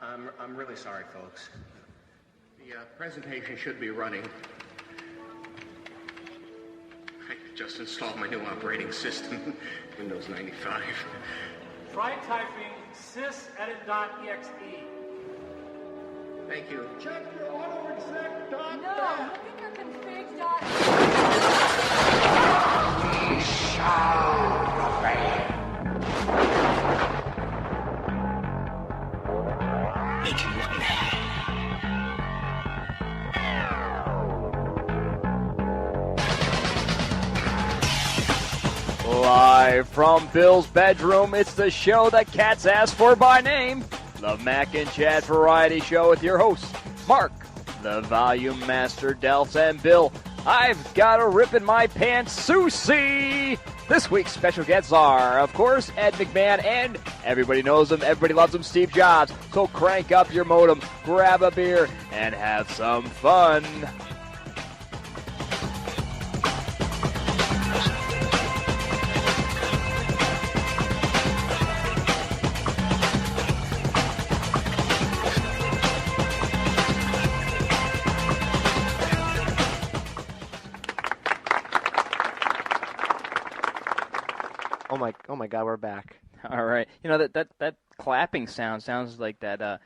I'm really sorry, folks. The presentation should be running. I just installed my new operating system, Windows 95. Try typing sysedit.exe. Thank you. Check your autoexec. No, look in your config. We shall prevail. Make him look mad. Live from Bill's bedroom, it's the show that cats ask for by name, the Macinchat Variety Show with your hosts, Mark, the Volume Master Delfs, and Bill. I've got a rip in my pants, Soucy. This week's special guests are, of course, Ed McMahon, and everybody knows him, everybody loves him, Steve Jobs. So crank up your modem, grab a beer, and have some fun. Oh my God, we're back. All right. You know, that clapping sounds like that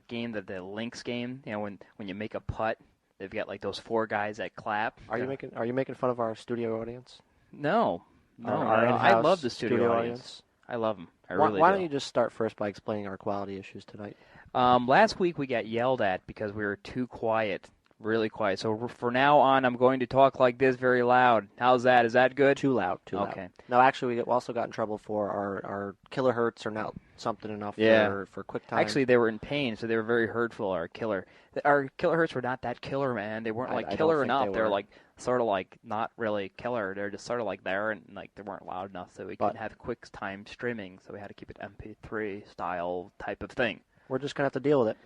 game, the Lynx game. You know, when you make a putt, they've got like those four guys that clap. Are you making fun of our studio audience? No. Our I love the studio audience. I love them. Why don't you just start first by explaining our quality issues tonight? Last week we got yelled at because we were too quiet. Really quiet. So for now on, I'm going to talk like this very loud. How's that? Is that good? Too loud. Okay. No, actually, we also got in trouble for our kilohertz are not something enough for QuickTime. Actually, they were in pain, so they were very hurtful, our kilohertz were not that killer, man. They weren't like killer enough. They're like sort of like not really killer. They're just sort of like there, and like they weren't loud enough, so we couldn't have QuickTime streaming, so we had to keep it MP3 style type of thing. We're just going to have to deal with it.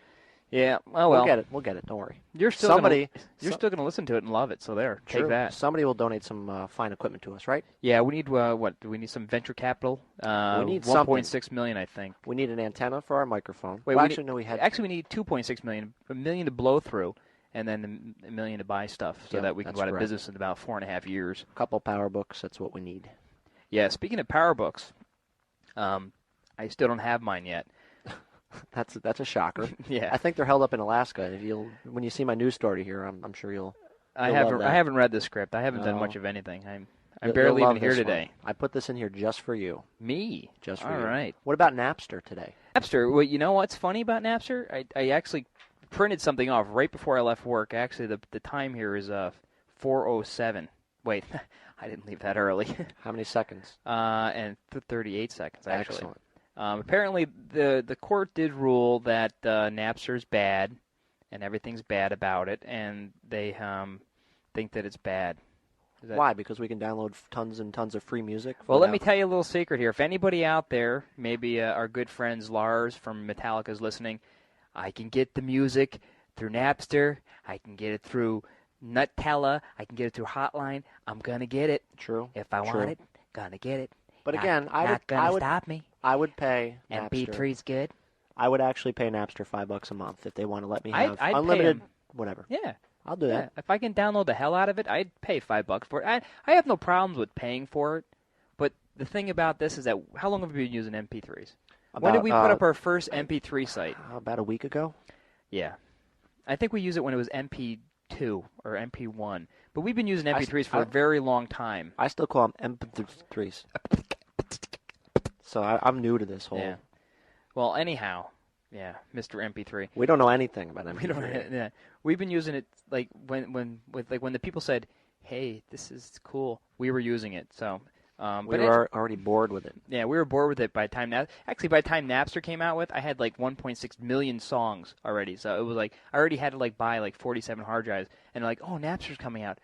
Yeah, well. We'll get it. Don't worry. You're still going to listen to it and love it, so there. True. Take that. Somebody will donate some fine equipment to us, right? Yeah, we need, what? Do we need some venture capital? We need $1.6 million, I think. We need an antenna for our microphone. Wait, we need $2.6 million, $1 million to blow through, and then $1 million to buy stuff so that we can go out of business in about 4.5 years. A couple power books, that's what we need. Yeah, speaking of power books, I still don't have mine yet. That's a shocker. Yeah, I think they're held up in Alaska. When you see my news story here, I'm sure you'll. I haven't read the script. I haven't done much of anything. I'm barely even here today. I put this in here just for you. Me? Just for you. All right. What about Napster today? Napster. Well, you know what's funny about Napster? I actually printed something off right before I left work. Actually, the time here is 4:07. Wait, I didn't leave that early. How many seconds? And 38 seconds actually. Excellent. Apparently, the court did rule that Napster's bad, and everything's bad about it, and they think that it's bad. Why? Because we can download tons and tons of free music? Well, let me tell you a little secret here. If anybody out there, maybe our good friends Lars from Metallica is listening, I can get the music through Napster. I can get it through Nutella. I can get it through Hotline. I'm going to get it. True. If I want it, going to get it. But again, I would stop me. I would pay Napster. MP3's good. I would actually pay Napster $5 a month if they want to let me have unlimited whatever. Yeah, I'll do that. If I can download the hell out of it, I'd pay $5 for it. I have no problems with paying for it. But the thing about this is that how long have we been using MP3s? When did we put up our first MP3 site? About a week ago. Yeah, I think we used it when it was MP2 or MP1. But we've been using MP3s for a very long time. I still call them MP3s. So I'm new to this whole. Yeah. Well, anyhow, yeah, Mr. MP3. We don't know anything about MP3. Yeah, we've been using it like when the people said, "Hey, this is cool," we were using it. So we were already bored with it. Yeah, we were bored with it by the time by the time Napster came out I had like 1.6 million songs already. So it was like I already had to like buy like 47 hard drives, and like, oh, Napster's coming out.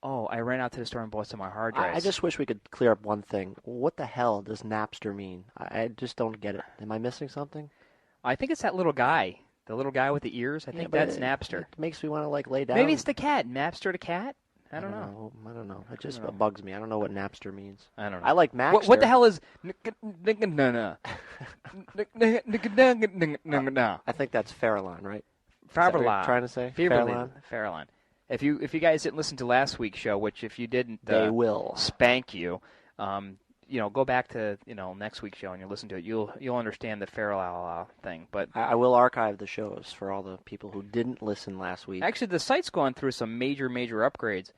Oh, I ran out to the store and bought some of my hard drives. I just wish we could clear up one thing. What the hell does Napster mean? I just don't get it. Am I missing something? I think it's that little guy. The little guy with the ears. I think that's Napster. It makes me want to like lay down. Maybe it's the cat. Napster the cat? I don't know. I don't know. It just bugs me. I don't know what Napster means. I don't know. I like Maxter. What the hell is... I think that's Farallon, right? Farallon. Trying to say? Farallon. If you guys didn't listen to last week's show, which if you didn't, they will spank you. Go back to next week's show and you listen to it. You'll understand the Farallon thing. But I will archive the shows for all the people who didn't listen last week. Actually, the site's gone through some major upgrades.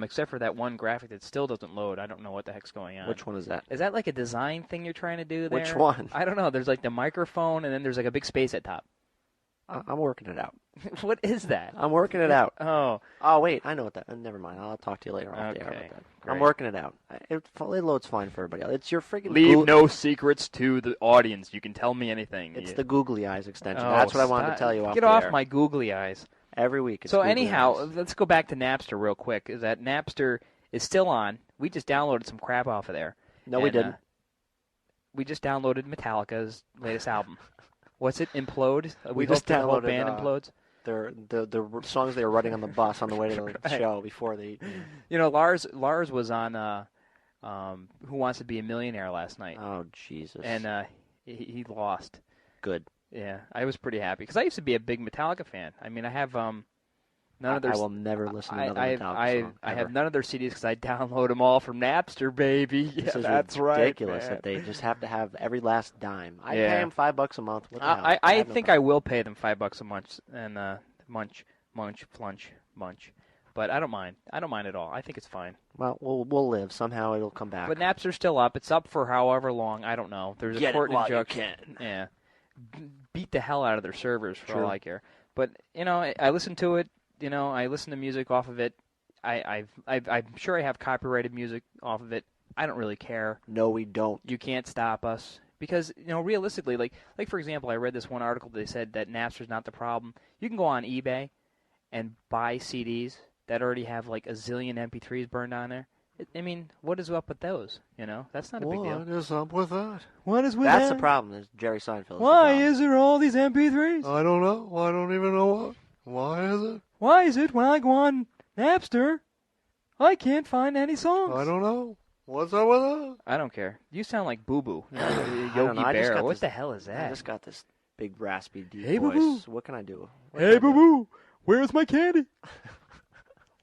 Except for that one graphic that still doesn't load. I don't know what the heck's going on. Which one is that? Is that like a design thing you're trying to do there? Which one? I don't know. There's like the microphone, and then there's like a big space at top. I'm working it out. What is that? I'm working it out. Oh, wait. I know what that. Never mind. I'll talk to you later off the air about that. Great. I'm working it out. It loads fine for everybody else. It's your freaking. Leave no secrets to the audience. You can tell me anything. It's the googly eyes extension. That's what I wanted to tell you. Get off my googly eyes. Every week. It's so googly anyhow, eyes. let's go back to Napster real quick. Is that Napster is still on? We just downloaded some crap off of there. No, we didn't. We just downloaded Metallica's latest album. What's it? Implode? We hope just the whole downloaded band implodes. The songs they were writing on the bus on the way to the Right. show before they. Lars was on Who Wants to Be a Millionaire last night. Oh Jesus! And he lost. Good. Yeah, I was pretty happy because I used to be a big Metallica fan. I mean, I have none of their. I will never listen to another Metallica song. I have none of their CDs because I download them all from Napster, baby. This is that's ridiculous right, that they just have to have every last dime. I pay Yeah. them $5 a month. What the hell? I think I will pay them $5 a month and munch, but I don't mind. I don't mind at all. I think it's fine. Well, we'll live. Somehow it'll come back. But Napster's still up. It's up for however long. I don't know. There's Get a court it while injunction. you can. Yeah, beat the hell out of their servers for True. all I care. But I listen to it. I listen to music off of it. I'm sure I have copyrighted music off of it. I don't really care. No, we don't. You can't stop us because realistically, like for example, I read this one article that said that Napster's not the problem. You can go on eBay and buy CDs that already have like a zillion MP3s burned on there. I mean, what is up with those? That's not a big deal. What is up with that? What is with That's that? the problem. Is Jerry Seinfeld. Why is there all these MP3s? I don't know. I don't even know what. Why is it? Why is it when I go on Napster, I can't find any songs? I don't know. What's up with that? I don't care. You sound like Boo Boo. I don't Yogi know. I just Bear. got What this- the hell is I that? just got this big raspy deep Hey, voice. boo-boo. What can I do? Hey, Boo Boo, where's my candy?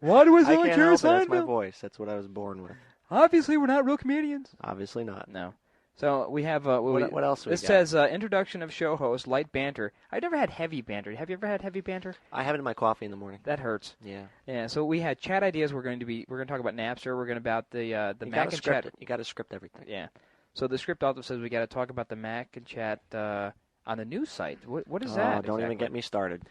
Why do I I sound like can't Jerry help it. That's my Seinfeld? voice. That's what I was born with. Obviously, we're not real comedians. Obviously not. No. So we have. What else we This got? says introduction of show host, light banter. I've never had heavy banter. Have you ever had heavy banter? I have it in my coffee in the morning. That hurts. Yeah. Yeah. So we had chat ideas. We're going to talk about Napster. We're going to about the You Mac gotta and script Chat. it. You got to script everything. Yeah. So the script also says we got to talk about the Mac and Chat on the news site. What is that? Don't even exactly? get me started.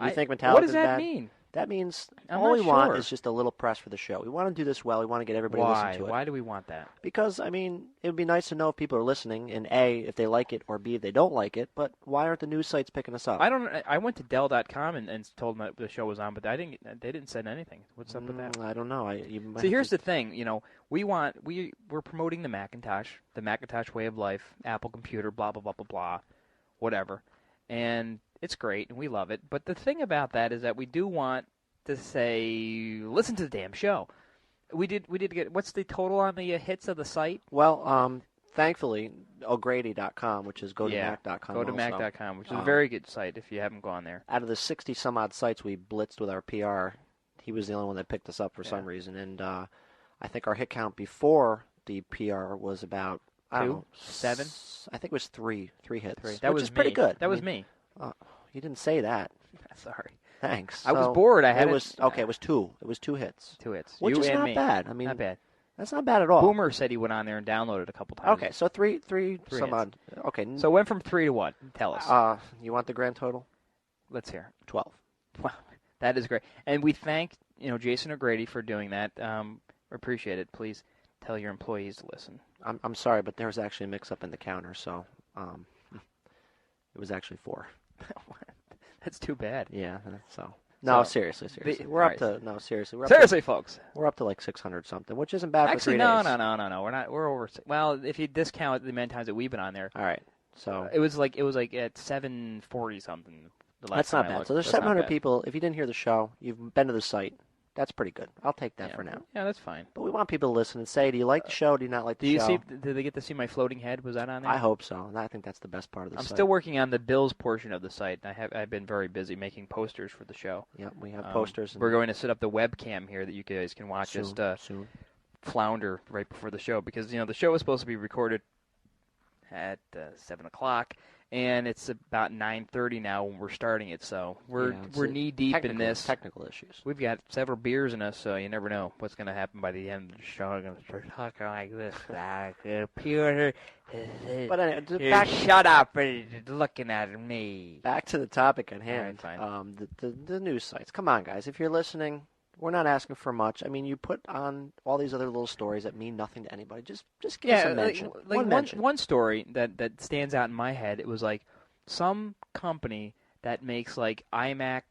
You I- think Metallica What does is that bad? mean? That means I'm all not we want sure. is just a little press for the show. We want to do this well. We want to get everybody to Why? listen to it. Why do we want that? Because, I mean, it would be nice to know if people are listening, and A, if they like it, or B, if they don't like it, but why aren't the news sites picking us up? I went to Dell.com and told them that the show was on, but they didn't send anything. What's up with that? I don't know. See, here's the thing. We're promoting the Macintosh way of life, Apple computer, blah blah blah blah blah, whatever, and it's great and we love it. But the thing about that is that we do want to say, listen to the damn show. We did get, what's the total on the hits of the site? Well, thankfully, O'Grady.com, which is GoToMac.com. Go to Mac.com, which is a very good site if you haven't gone there. Out of the 60-some-odd sites we blitzed with our PR, he was the only one that picked us up for some reason. And I think our hit count before the PR was about, I don't know, 7? I think it was three hits. That which was is pretty good. That was me. You didn't say that. Sorry. Thanks. I was bored. It was two. It was 2 hits. 2 hits. Which you is and not me. bad. I mean, Not bad. That's not bad at all. Boomer said he went on there and downloaded a couple times. Okay, so three some hits. odd. Okay. So it went from 3 to what? Tell us. You want the grand total? Let's hear. 12. Wow, that is great. And we thank Jason O'Grady for doing that. Appreciate it. Please tell your employees to listen. I'm sorry, but there was actually a mix-up in the counter, so it was actually 4. That's too bad. Yeah. So. No, seriously. We're up to seriously. Seriously, folks. We're up to like 600 something, which isn't bad Actually, for 3 days. no. We're not. We're over. Well, if you discount the many times that we've been on there, All right. So it was like at 740 something. The last that's time not I bad. looked. So there's That's not 700 bad. people. If you didn't hear the show, you've been to the site. That's pretty good. I'll take that for now. Yeah, that's fine. But we want people to listen and say, do you like the show? Do you not like the show? Did they get to see my floating head? Was that on there? I hope so. I think that's the best part of the site. I'm still working on the Bills portion of the site. I've been very busy making posters for the show. Yep, we have posters. We're going to set up the webcam here that you guys can watch soon. Flounder right before the show, because the show is supposed to be recorded at 7 o'clock. And it's about 9:30 now when we're starting it, so we're knee deep in this. Technical issues. We've got several beers in us, so you never know what's going to happen by the end of the show. I'm going to start talking like this, computer. But shut up! Looking at me. Back to the topic at hand. All right, fine. The news sites. Come on, guys. If you're listening, we're not asking for much. I mean, you put on all these other little stories that mean nothing to anybody. Just give us a mention. One story that stands out in my head. It was like some company that makes like iMac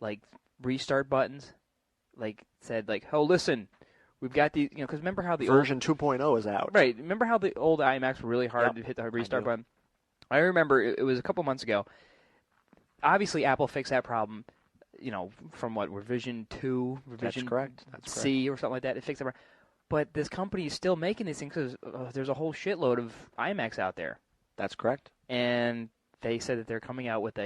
like restart buttons, like said like, oh listen, we've got these, because remember how the version 2.0 is out. Right. Remember how the old iMacs were really hard to hit the restart button? I remember it was a couple months ago. Obviously, Apple fixed that problem. From revision 2, revision That's C or something like that. It fixed it. But this company is still making these things because there's a whole shitload of iMacs out there. That's correct. And they said that they're coming out with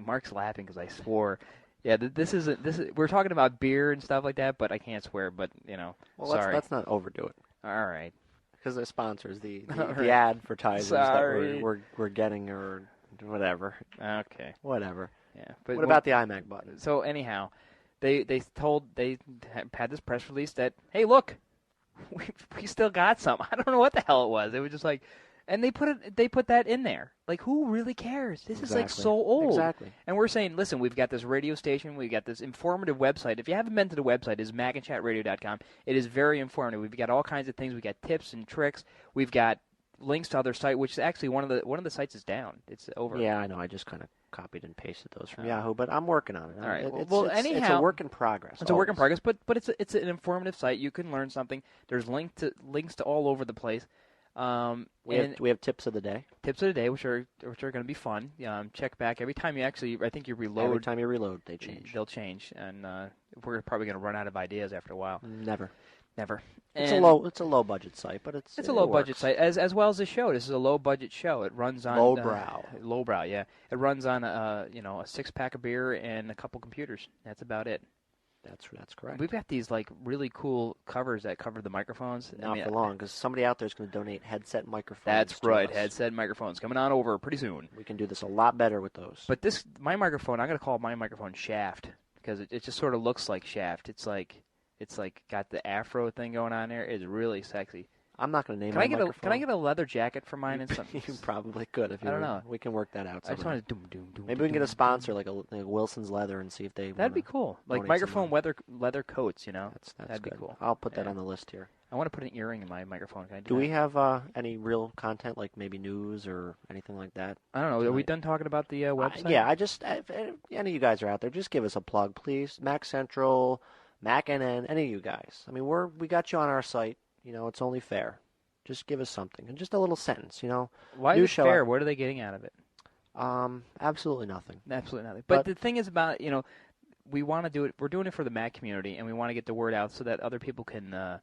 Mark's laughing because I swore. Yeah, this is we're talking about beer and stuff like that, but I can't swear. But well, sorry. Let's not overdo it. All right. Because they're sponsors, the right. advertisers Sorry. that we're getting or whatever. Okay. Whatever. Yeah, but what about the iMac button? So anyhow, they had this press release that, hey, look, we still got some. I don't know what the hell it was. It was just like, and they put that in there. Like, who really cares? This is like so old. Exactly. And we're saying, listen, we've got this radio station, we've got this informative website. If you haven't been to the website, it's macinchatradio.com. It is very informative. We've got all kinds of things. We've got tips and tricks. We've got links to other sites, which is actually one of the sites is down. It's over. Yeah, I know. I just kind of copied and pasted those from Yahoo, but I'm working on it. All right. It's a work in progress. It's a work in progress, but it's an informative site. You can learn something. There's links to all over the place. We have tips of the day. Tips of the day, which are going to be fun. Check back every time I think you reload. Every time you reload, they change. They'll change, and we're probably going to run out of ideas after a while. Never. It's a low budget site, but it's a low budget site as well as the show. This is a low budget show. It runs on lowbrow. Yeah, it runs on a 6-pack of beer and a couple computers. That's about it. That's correct. We've got these like really cool covers that cover the microphones. Not for long, because somebody out there is going to donate headset microphones. That's right, us. Headset microphones coming on over pretty soon. We can do this a lot better with those. But my microphone, I'm going to call my microphone Shaft because it just sort of looks like Shaft. It's like got the afro thing going on there. It's really sexy. I'm not going to name my microphone. Can I get a leather jacket for mine and something? You probably could. I don't know. We can work that out. I just want to doom. Maybe we can get a sponsor like Wilson's Leather and see if they. That'd be cool. Like microphone leather coats, That'd be cool. I'll put that on the list here. I want to put an earring in my microphone. Can I do that? We have any real content, like maybe news or anything like that? I don't know. Are we done talking about the website? Yeah. If any of you guys are out there, just give us a plug, please. Mac Central, MacNN, any of you guys. I mean, we got you on our site. It's only fair. Just give us something, and just a little sentence, Why is it fair? What are they getting out of it? Absolutely nothing. Absolutely nothing. But the thing is about we want to do it. We're doing it for the Mac community, and we want to get the word out so that other people can,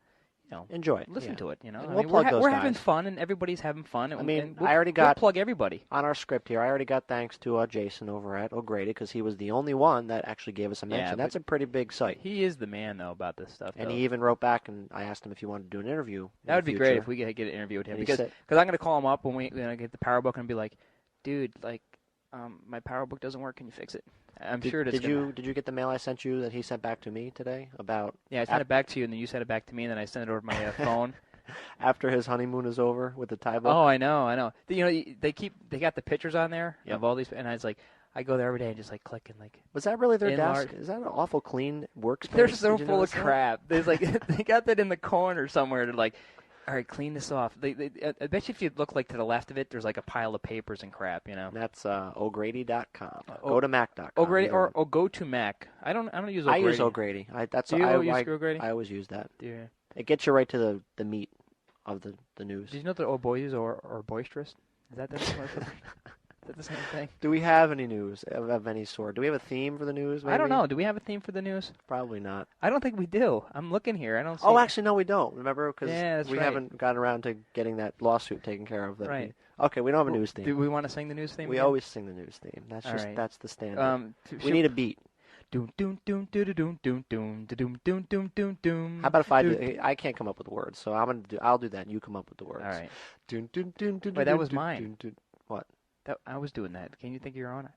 enjoy it, listen to it. We're having fun, and everybody's having fun. And I already got plug everybody on our script here. I already got thanks to Jason over at O'Grady because he was the only one that actually gave us a mention. Yeah, that's a pretty big site. He is the man though about this stuff. And he even wrote back, and I asked him if he wanted to do an interview. That would be great if we could get an interview with him because I'm going to call him up when we get the PowerBook and be like, dude, my PowerBook doesn't work. Can you fix it? Did you get the mail I sent you that he sent back to me today about? Yeah, I sent it back to you, and then you sent it back to me, and then I sent it over to my phone. After his honeymoon is over with the tie book. Oh, I know. They got the pictures on there of all these, and I go there every day and just click and Was that really their desk? Is that an awful clean workspace? They're so full of crap. There's they got that in the corner somewhere to all right, clean this off. I bet you if you look to the left of it, there's a pile of papers and crap, That's O'Grady.com. Go to Mac.com. O'Grady or go to Mac. I don't use O'Grady. I use O'Grady. Do you use O'Grady? I always use that. Do you? It gets you right to the meat of the news. Did you know that boys or boisterous? Is that that the same thing? Do we have any news of any sort? Do we have a theme for the news? Maybe? I don't know. Do we have a theme for the news? Probably not. I don't think we do. I'm looking here. I don't see Oh, actually, no, we don't. Remember? Because we right. haven't gotten around to getting that lawsuit taken care of. Right. Okay, we don't have a news theme. Do we want to sing the news theme? We again? always sing the news theme. That's just right. that's the standard. We should- need a beat. Doom doom doom doom doom doom doom doom doom doom doom doom. How about if I do? I can't come up with the words, so I'll do that. And you come up with the words. All right. Dun, dun, dun, dun, Wait, that dun, was dun, mine. dun, dun. What? I was doing that. Can you think you're on it?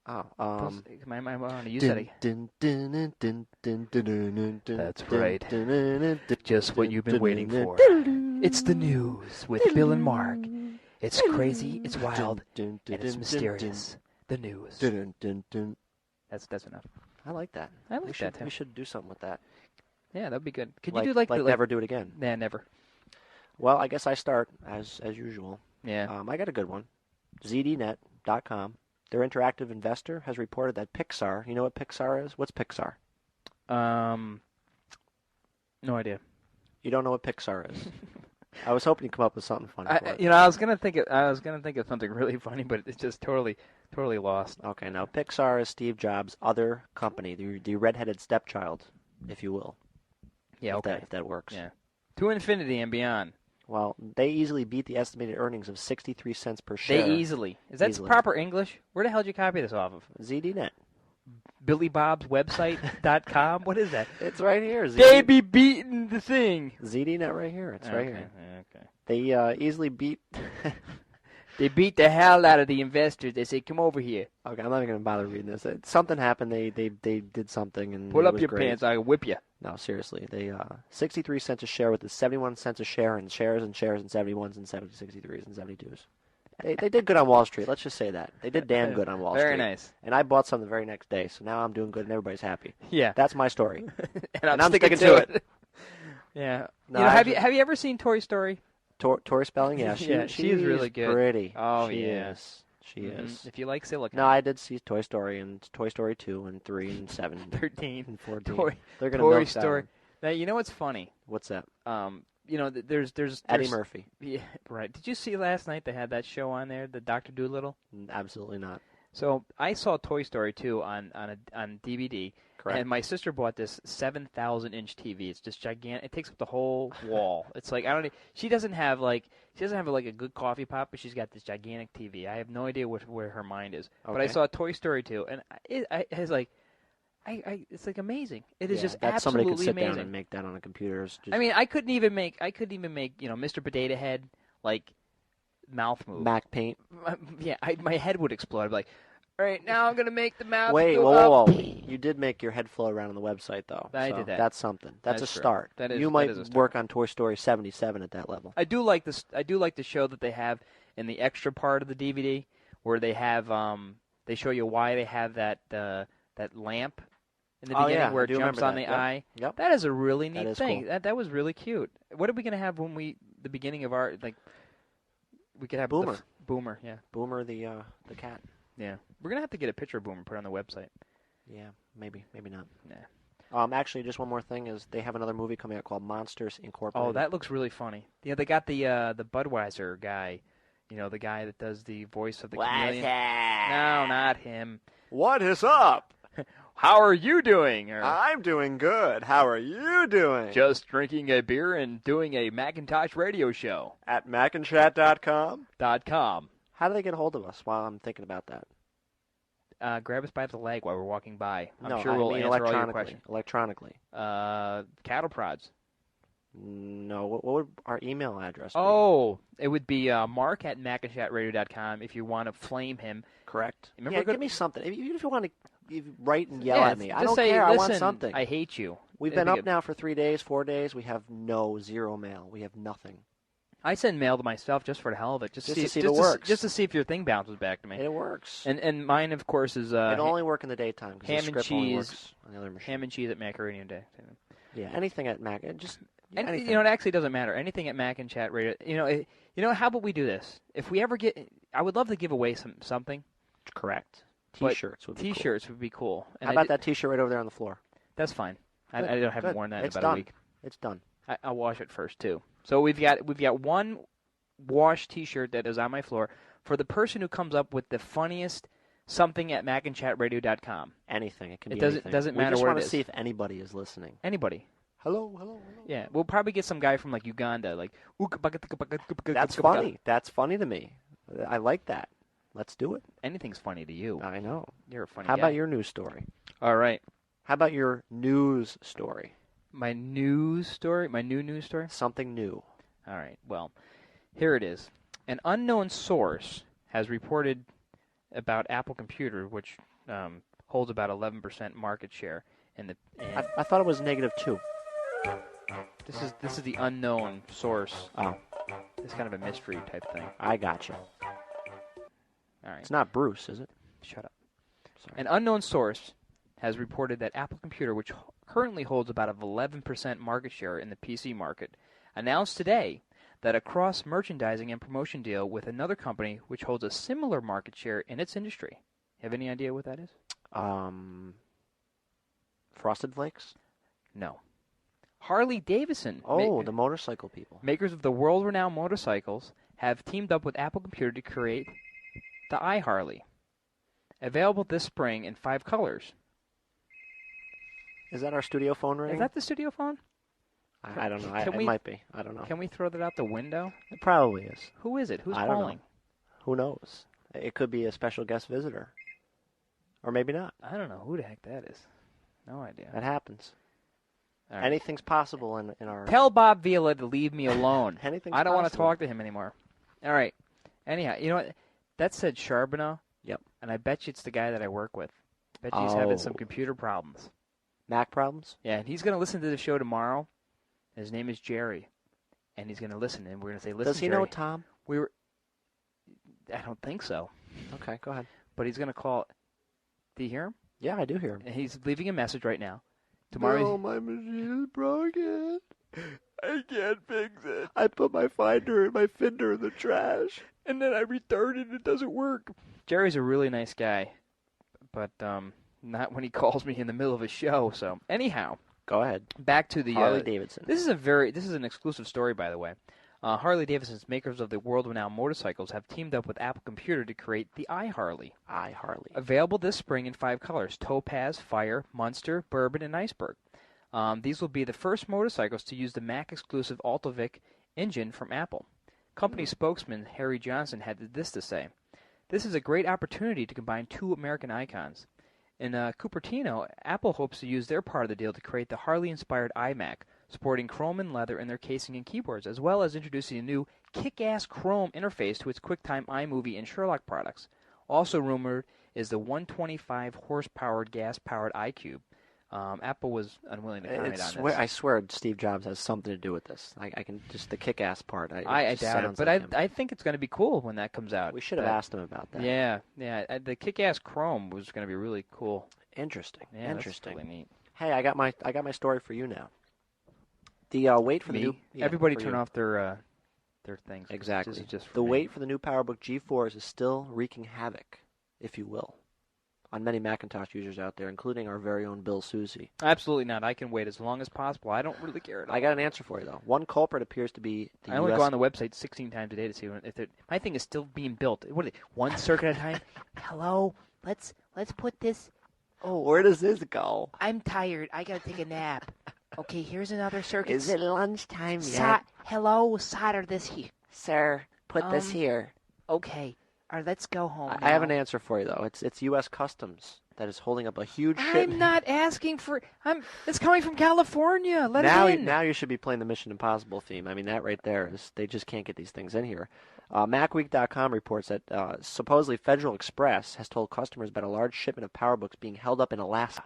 Oh, Am I on it? You said it. That's right. Just what you've been waiting for. It's the news with Bill and Mark. It's crazy, it's wild, and it's mysterious. The news. That's enough. I like that. I like that, too. We should do something with that. Yeah, that'd be good. Could Like, you do like never do it again? Nah, never. Well, I guess I start as usual. Yeah. I got a good one. ZDNet.com. Their interactive investor has reported that Pixar. You know what Pixar is? What's Pixar? No idea. You don't know what Pixar is. I was hoping you'd come up with something funny. For it. I was gonna think of something really funny, but it's just totally lost. Okay, now Pixar is Steve Jobs' other company, the redheaded stepchild, if you will. Yeah, okay. If that works. Yeah. To infinity and beyond. Well, they easily beat the estimated earnings of 63 cents per share. They easily. Is that proper English? Where the hell did you copy this off of? ZDNet. BillyBob'sWebsite.com? What is that? It's right here. They be beating the thing. ZDNet right here. It's right here. Okay. They easily beat... They beat the hell out of the investors. They say, come over here. Okay, I'm not even going to bother reading this. Something happened. They did something. And Pull it up was your great. pants. I'll whip you. No, seriously. They 63 cents a share with the 71 cents a share and shares and 71s and 63s and 72s. They did good on Wall Street. Let's just say that. They did damn good on Wall Street. Very nice. And I bought some the very next day, so now I'm doing good and everybody's happy. Yeah. That's my story. and I'm sticking to it. Yeah. No, have you ever seen Toy Story? Tori Spelling? Yeah, she is really good. Pretty. Oh, she yeah. is. She is. If you like silicone. No, I did see Toy Story and Toy Story 2 and 3 and 7. 13. And 14. Toy They're going to milk Story. that Now, you know what's funny? What's that? There's Eddie Murphy. Yeah, right. Did you see last night they had that show on there, the Dr. Dolittle? Absolutely not. So I saw Toy Story 2 on DVD. Correct. And my sister bought this 7,000-inch TV. It's just gigantic. It takes up the whole wall. It's like she doesn't have a good coffee pot, but she's got this gigantic TV. I have no idea where her mind is. Okay. But I saw Toy Story 2, and it's like amazing. It is just that absolutely somebody could sit amazing. down and make that on a computer. I mean, I couldn't even make Mr. Potato Head like mouth move. Mac Paint. Yeah, my head would explode. I'd be like, all right, now I'm gonna make the mouth. Wait, go whoa! up. You did make your head float around on the website, though. I did that. That's something. That's a true. start. You might that is a start. work on Toy Story 77 at that level. I do like this. I do like the show that they have in the extra part of the DVD where they have they show you why they have that lamp in the beginning where it jumps on the eye. Yep. That is a really neat thing. Cool. That was really cute. What are we gonna have when the beginning of our we could have Boomer. Boomer, yeah. Boomer the cat. Yeah. We're going to have to get a picture of Boomer and put it on the website. Yeah, maybe not. Nah. Actually, just one more thing is they have another movie coming out called Monsters Incorporated. Oh, that looks really funny. Yeah, they got the Budweiser guy, the guy that does the voice of the chameleon. No, not him. What is up? How are you doing? I'm doing good. How are you doing? Just drinking a beer and doing a Macintosh radio show. At Macinchat.com? .com. How do they get a hold of us while I'm thinking about that? Grab us by the leg while we're walking by. I'm No, sure we'll answer all your questions. Electronically. Cattle prods. No, what would our email address be? Oh, it would be Mark at MacinChatRadio.com if you want to flame him. Correct. Remember, give me something. Even if you want to write and yell at me, I don't say, care. Listen, I want something. I hate you. We've been up now for 3 days, 4 days. We have zero mail. We have nothing. I send mail to myself just for the hell of it, just to see if it works. Just to see if your thing bounces back to me. It works. And mine, of course, is it'll only work in the daytime. Ham and cheese. On the other machine. Ham and cheese at Mac Radio Day. Yeah, anything at Mac. Just anything. It actually doesn't matter. Anything at Mac and Chat Radio. How about we do this? If we ever get, I would love to give away something. Correct. T-shirts would be cool. T-shirts would be cool. And how about that T-shirt right over there on the floor? That's fine. I haven't worn that in about a week. It's done. I'll wash it first too. So we've got one wash T-shirt that is on my floor for the person who comes up with the funniest something at macinchatVariety.com. Anything. It can be doesn't anything. doesn't we matter just what want it to is. see if anybody is listening. Anybody. Hello. Yeah, we'll probably get some guy from like Uganda, like. That's funny. That's funny to me. I like that. Let's do it. Anything's funny to you. I know. You're a funny How guy. about your news story? All right. How about your news story? My news story? My new news story? Something new. All right. Well, here it is. An unknown source has reported about Apple Computer, which holds about 11% market share in the. I thought it was -2. This is the unknown source. Oh, It's kind of a mystery type thing. I got you. All right. It's not Bruce, is it? Shut up. Sorry. An unknown source has reported that Apple Computer, which currently holds about 11% market share in the PC market, announced today that a cross-merchandising and promotion deal with another company which holds a similar market share in its industry. Have any idea what that is? Frosted Flakes? No. Harley Davidson. Oh, the motorcycle people. Makers of the world-renowned motorcycles have teamed up with Apple Computer to create the iHarley. Available this spring in 5 colors. Is that our studio phone ringing? Is that the studio phone? I don't know. Can It we- might be. I don't know. Can we throw that out the window? It probably is. Who is it? Who's I don't calling? know. Who knows? It could be a special guest visitor. Or maybe not. I don't know who the heck that is. No idea. That happens. All right. Anything's possible in our... Tell Bob Vila to leave me alone. Anything's I don't want to possible. talk to him anymore. All right. Anyhow, you know what? That said Charbonneau. Yep. And I bet you it's the guy that I work with. Bet you he's having some Oh. computer problems. Mac problems? Yeah, and he's going to listen to the show tomorrow. His name is Jerry. And he's going to listen, and we're going to say, listen, Does he Jerry, know Tom? I don't think so. Okay, go ahead. But he's going to call. Do you hear him? Yeah, I do hear him. And he's leaving a message right now. Tomorrow. No, my machine is broken. I can't fix it. I put my finder and my finder in the trash. And then I returned it. It doesn't work. Jerry's a really nice guy, but not when he calls me in the middle of a show. So anyhow, Go ahead. back to the Harley Davidson. This is an exclusive story, by the way. Harley Davidson's makers of the world-renowned motorcycles have teamed up with Apple Computer to create the iHarley. iHarley. Available this spring in 5 colors: Topaz, Fire, Munster, Bourbon, and Iceberg. These will be the first motorcycles to use the Mac-exclusive AltoVic engine from Apple. Company spokesman Harry Johnson had this to say: "This is a great opportunity to combine 2 American icons. In Cupertino, Apple hopes to use their part of the deal to create the Harley-inspired iMac, sporting chrome and leather in their casing and keyboards, as well as introducing a new kick-ass chrome interface to its QuickTime iMovie and Sherlock products. Also rumored is the 125 horsepower gas-powered iCube." Apple was unwilling to comment on this. I swear Steve Jobs has something to do with this. I can just the kick-ass part. I just doubt it, sounds but like him. I think it's going to be cool when that comes out. We should have asked him about that. Yeah. The kick-ass chrome was going to be really cool. Interesting. Yeah, Interesting. That's really neat. Hey, I got my story for you now. The wait for the new Everybody for turn you. off their things. Exactly. This is just for the me. wait for the new PowerBook G4s is still wreaking havoc, if you will, on many Macintosh users out there, including our very own Bill Soucy. Absolutely not. I can wait as long as possible. I don't really care at all. I got an answer for you though. One culprit appears to be the I only US go on the website 16 times a day to see if my thing is still being built. What is it? 1 circuit at a time? Hello, let's put this. Oh, where does this go? I'm tired. I gotta take a nap. Okay, here's another circuit. Is it lunchtime yet? Hello, solder this here. Sir, put this here. Okay, all right, let's go home. I have an answer for you though. It's U.S. Customs that is holding up a huge shipment. I'm not asking for. It's coming from California. Let now, it in. now you should be playing the Mission Impossible theme. I mean, that right there is they just can't get these things in here. MacWeek.com reports that supposedly Federal Express has told customers about a large shipment of PowerBooks being held up in Alaska.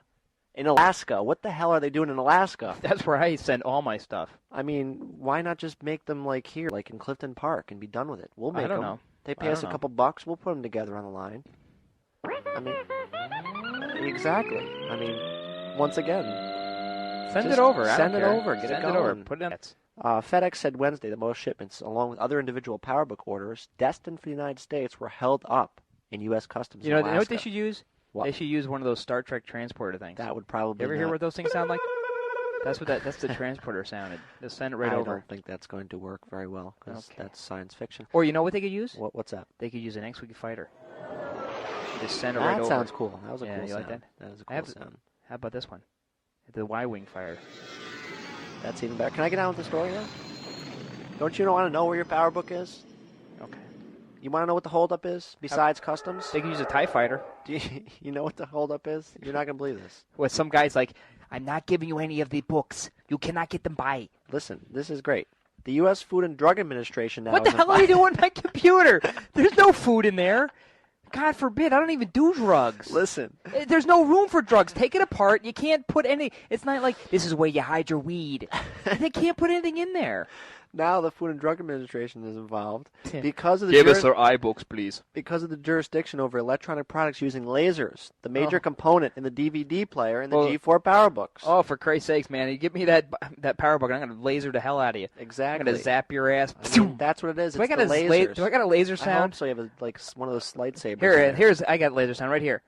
In Alaska? What the hell are they doing in Alaska? That's where I send all my stuff. I mean, why not just make them like here, like in Clifton Park, and be done with it? We'll make I don't them. know. They I pay us don't a know. couple bucks. We'll put them together on the line. I mean, exactly. I mean, once again, Send just it over. I Send don't it care. over. Get Send it it over. going. Put it in. FedEx said Wednesday that most shipments, along with other individual PowerBook orders destined for the United States, were held up in U.S. Customs. You know in what they Alaska. should use? What? They should use one of those Star Trek transporter things. That would probably. You ever hear what those things sound like? That's the transporter sounded. They'll send it right I over. don't think that's going to work very well because that's science fiction. Or you know what they could use? What's that? They could use an X-Wing fighter. Just send it right over. That sounds cool. That was a cool you sound. like that? That is a cool sound. How about this one? The Y-wing fighter. That's even better. Can I get on with the story now? Don't you want to know where your power book is? Okay. You want to know what the holdup is besides customs? They could use a TIE fighter. Do you know what the holdup is? You're not going to believe this. Well, some guy's like, I'm not giving you any of the books. You cannot get them by. Listen, this is great. The U.S. Food and Drug Administration now. What the hell are you doing on my computer? There's no food in there. God forbid, I don't even do drugs. Listen. There's no room for drugs. Take it apart. You can't put any. It's not like this is where you hide your weed. They can't put anything in there. Now the Food and Drug Administration is involved because of the Give us our iBooks, please. because of the jurisdiction over electronic products using lasers, the major component in the DVD player and the G4 PowerBooks. Oh, for Christ's sakes, man! You give me that power book, and I'm gonna laser the hell out of you. Exactly. I'm gonna zap your ass. I mean, that's what it is. Do I It's got the a lasers. do I got a laser sound? I hope so. You have one of those lightsabers. Here's I got laser sound right here.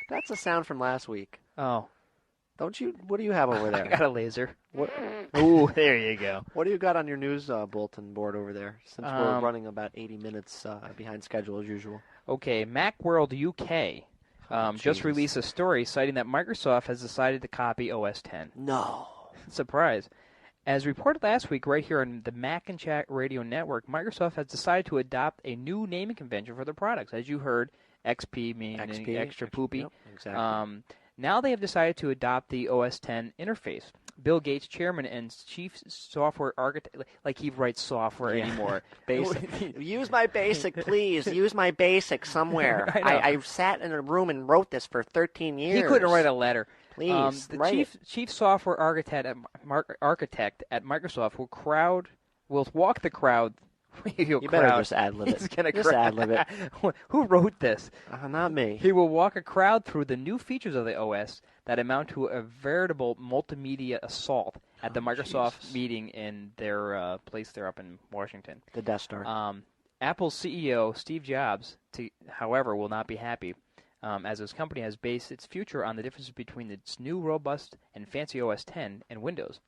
That's a sound from last week. Oh, Don't you? What do you have over I there? got a laser. What? Ooh, there you go. What do you got on your news bulletin board over there? Since we're running about 80 minutes behind schedule as usual. Okay, Macworld UK just released a story citing that Microsoft has decided to copy OS X. No. Surprise. As reported last week right here on the Macinchat Radio Network, Microsoft has decided to adopt a new naming convention for their products. As you heard, XP meaning extra poopy. Yep, exactly. Now they have decided to adopt the OS X interface. Bill Gates, chairman and chief software architect, like he writes software anymore. Basic. Use my basic, please. Use my basic somewhere. I sat in a room and wrote this for 13 years. He couldn't write a letter. Please, the chief software architect at Microsoft will walk the crowd. You better just ad-lib it. He's gonna just ad-lib it. Who wrote this? Not me. He will walk a crowd through the new features of the OS that amount to a veritable multimedia assault at the Microsoft meeting in their place there up in Washington. The Death Star. Apple's CEO, Steve Jobs, however, will not be happy, as his company has based its future on the difference between its new, robust, and fancy OS X and Windows.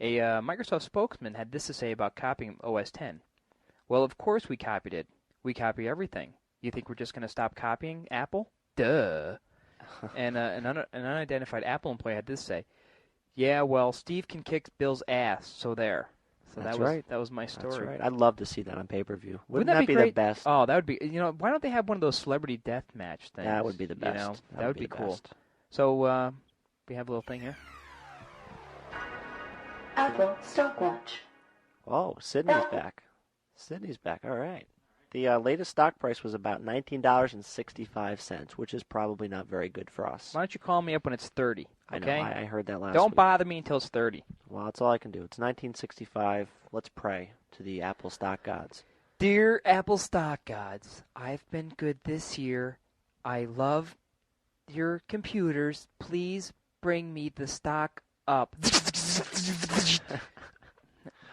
A Microsoft spokesman had this to say about copying OS X. Well, of course we copied it. We copy everything. You think we're just going to stop copying Apple? Duh. And an unidentified Apple employee had this to say, yeah, well, Steve can kick Bill's ass, so there. So That's that was my story. That's right. I'd love to see that on pay-per-view. Wouldn't that be great? the best? Oh, that would be, why don't they have one of those celebrity death match things? That would be the best. That would be cool. Best. So, we have a little thing here. Apple Stockwatch. Oh, Sydney's back. Sydney's back. All right. The latest stock price was about $19.65, which is probably not very good for us. Why don't you call me up when it's 30? Okay? I know. I heard that last Don't week. bother me until it's 30. Well, that's all I can do. It's $19.65. Let's pray to the Apple stock gods. Dear Apple stock gods, I've been good this year. I love your computers. Please bring me the stock up.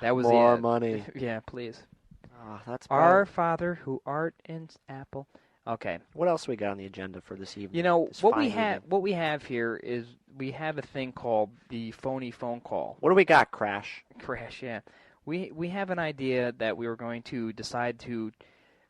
That was More money. Yeah, please. Oh, that's Our Father who art in Apple. Okay. What else we got on the agenda for this evening? What we have here is we have a thing called the phony phone call. What do we got, Crash? Crash, yeah. We have an idea that we were going to decide to,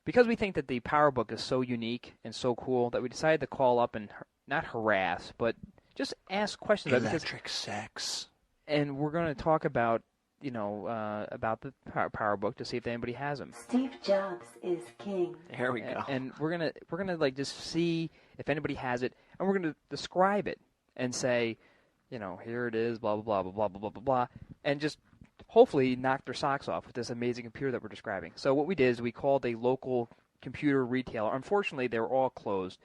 because we think that the PowerBook is so unique and so cool, that we decided to call up and not harass, but just ask questions. Electric sex. And we're going to talk about about the PowerBook to see if anybody has them. Steve Jobs is king. There we go. And we're gonna like just see if anybody has it, and we're gonna describe it and say, here it is, blah blah blah blah blah blah blah blah, and just hopefully knock their socks off with this amazing computer that we're describing. So what we did is we called a local computer retailer. Unfortunately, they were all closed.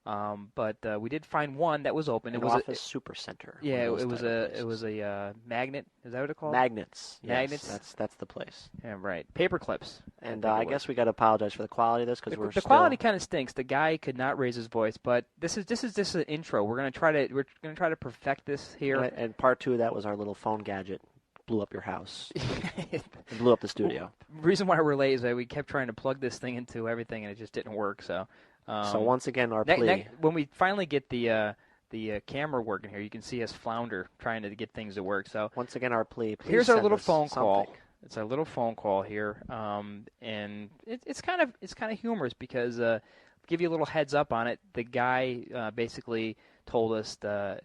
But we did find one that was open. It was Office Supercenter. Yeah, it was a magnet. Is that what it's called? Magnets. Magnets. Yes, that's the place. Yeah, right. Paper clips. And I guess we got to apologize for the quality of this because the quality kind of stinks. The guy could not raise his voice, but this is just an intro. We're gonna try to perfect this here. And part 2 of that was our little phone gadget. Blew up your house. It blew up the studio. The reason why we're late is that we kept trying to plug this thing into everything and it just didn't work. So. So once again, our plea. When we finally get the the camera working here. You can see us flounder trying to get things to work. So once again, our plea. Please here's our send little us phone call. something. It's our little phone call here, and it's kind of humorous because give you a little heads up on it. The guy basically told us the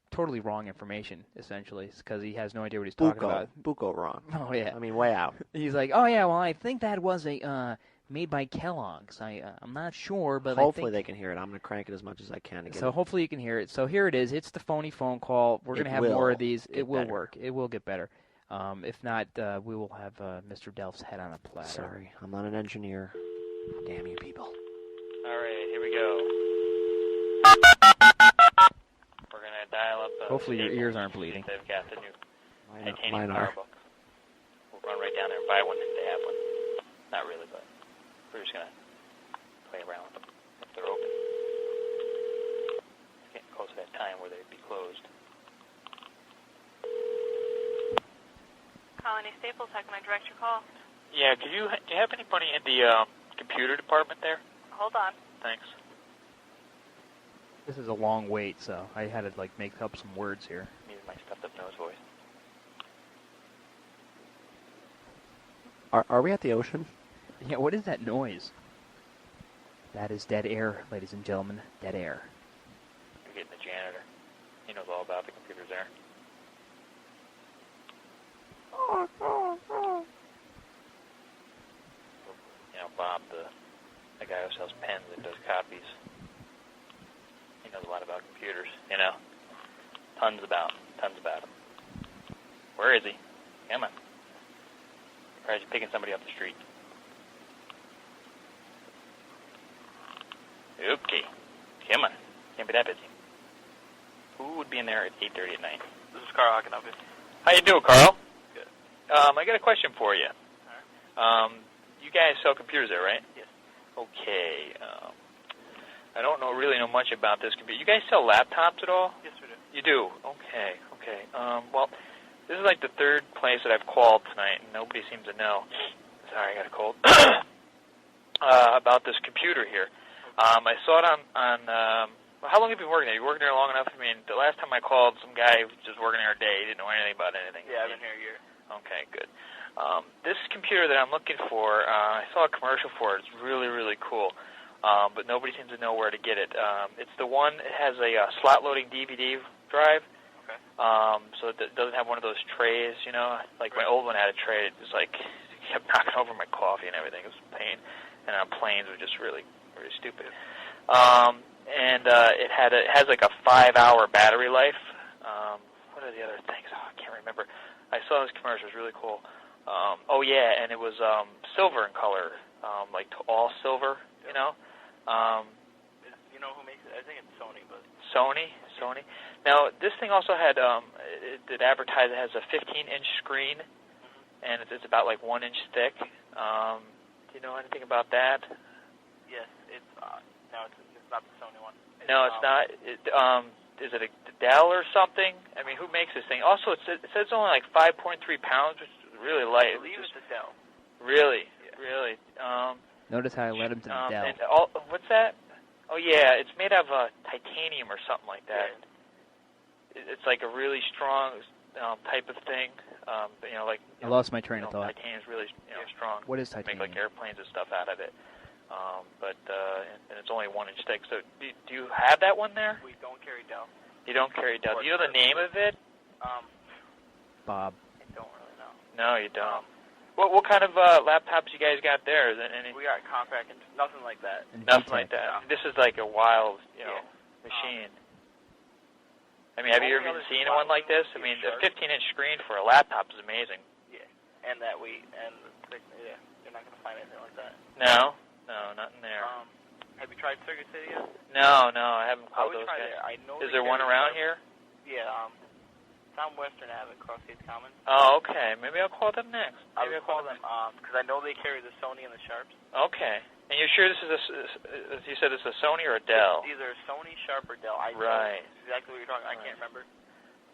totally wrong information, essentially, because he has no idea what he's talking about. Buko wrong. Oh yeah, I mean, way out. He's like, oh yeah, well I think that was a made by Kellogg's. I'm not sure, but hopefully they can hear it. I'm going to crank it as much as I can to get so hopefully you can hear it. So here it is. It's the phony phone call. We're going to have more of these. It will work. It will get better. If not, we will have Mr. Delfs' head on a platter. Sorry, I'm not an engineer. Damn you people. All right, here we go. We're going to dial up... hopefully your ears aren't bleeding. They've got the new Mine titanium are. power book. We'll run right down there and buy one if they have one. Not really, but we're just going to play around with them if they're open. It's getting close to that time where they'd be closed. Colony Staples, how can I direct your call? Yeah, do you have anybody in the computer department there? Hold on. Thanks. This is a long wait, so I had to make up some words here. Needed my stuffed up nose voice. Are we at the ocean? Yeah, what is that noise? That is dead air, ladies and gentlemen. Dead air. You're getting the janitor. He knows all about the computers there. Bob, the guy who sells pens and does copies. He knows a lot about computers, Tons about him. Where is he? Come on. Surprised you're picking somebody off the street. Okay. Come on. Can't be that busy. Who would be in there at 8:30 at night? This is Carl. How can I help you? How you doing, Carl? Good. I got a question for you. All right. You guys sell computers there, right? Yes. Okay. I don't really know much about this computer. You guys sell laptops at all? Yes, we do. You do? Okay. Well, this is like the third place that I've called tonight, and nobody seems to know. Sorry, I got a cold. About this computer here. I saw it on how long have you been working there? You working there long enough? I mean, the last time I called, some guy was just working there a day. He didn't know anything about anything. Yeah, I've been here a year. Okay, good. This computer that I'm looking for, I saw a commercial for it. It's really, really cool, but nobody seems to know where to get it. It's the one that has a slot-loading DVD drive, Okay. So it doesn't have one of those trays, Like my old one had a tray. It just kept knocking over my coffee and everything. It was a pain. And on planes, it was just really, really stupid. And it has like a 5-hour battery life. What are the other things? Oh, I can't remember. I saw this commercial. It was really cool. And it was silver in color, like all silver, You know who makes it? I think it's Sony, but... Sony. Now, this thing also had, it advertised it has a 15-inch screen, and it's about 1 inch thick. Do you know anything about that? Yes, it's not the Sony one. It's not. Is it a Dell or something? I mean, who makes this thing? Also, it says it's only 5.3 pounds, which is really light. I believe it's a Dell. Really? Yeah. Really? Notice how I led him to the Dell. And what's that? Oh, yeah, it's made of titanium or something like that. Yeah. It's like a really strong type of thing. I lost my train of thought. Titanium's really strong. What is titanium? Make airplanes and stuff out of it. And it's only 1 inch thick. So do you have that one there? We don't carry Dell. You don't carry Dell. Do you know the name of it? Bob. I don't really know. No, you don't. What kind of laptops you guys got there? Is it any? We got compact and nothing like that. Nothing like that. No. This is like a wild, machine. I mean, have you ever seen one like this? I mean, a 15-inch screen for a laptop is amazing. Yeah, and you're not gonna find anything like that. No, not in there. Have you tried Circuit City yet? No, I haven't I called would those try guys. there. I know. Is there one around here? Yeah, it's on Western Ave at Cross Gates Commons. Oh, okay. Maybe I'll call them next. I would call them because I know they carry the Sony and the Sharps. Okay. And you're sure this is you said it's a Sony or a Dell? It's either Sony, Sharp, or Dell. I Right. know exactly what you're talking. I can't remember.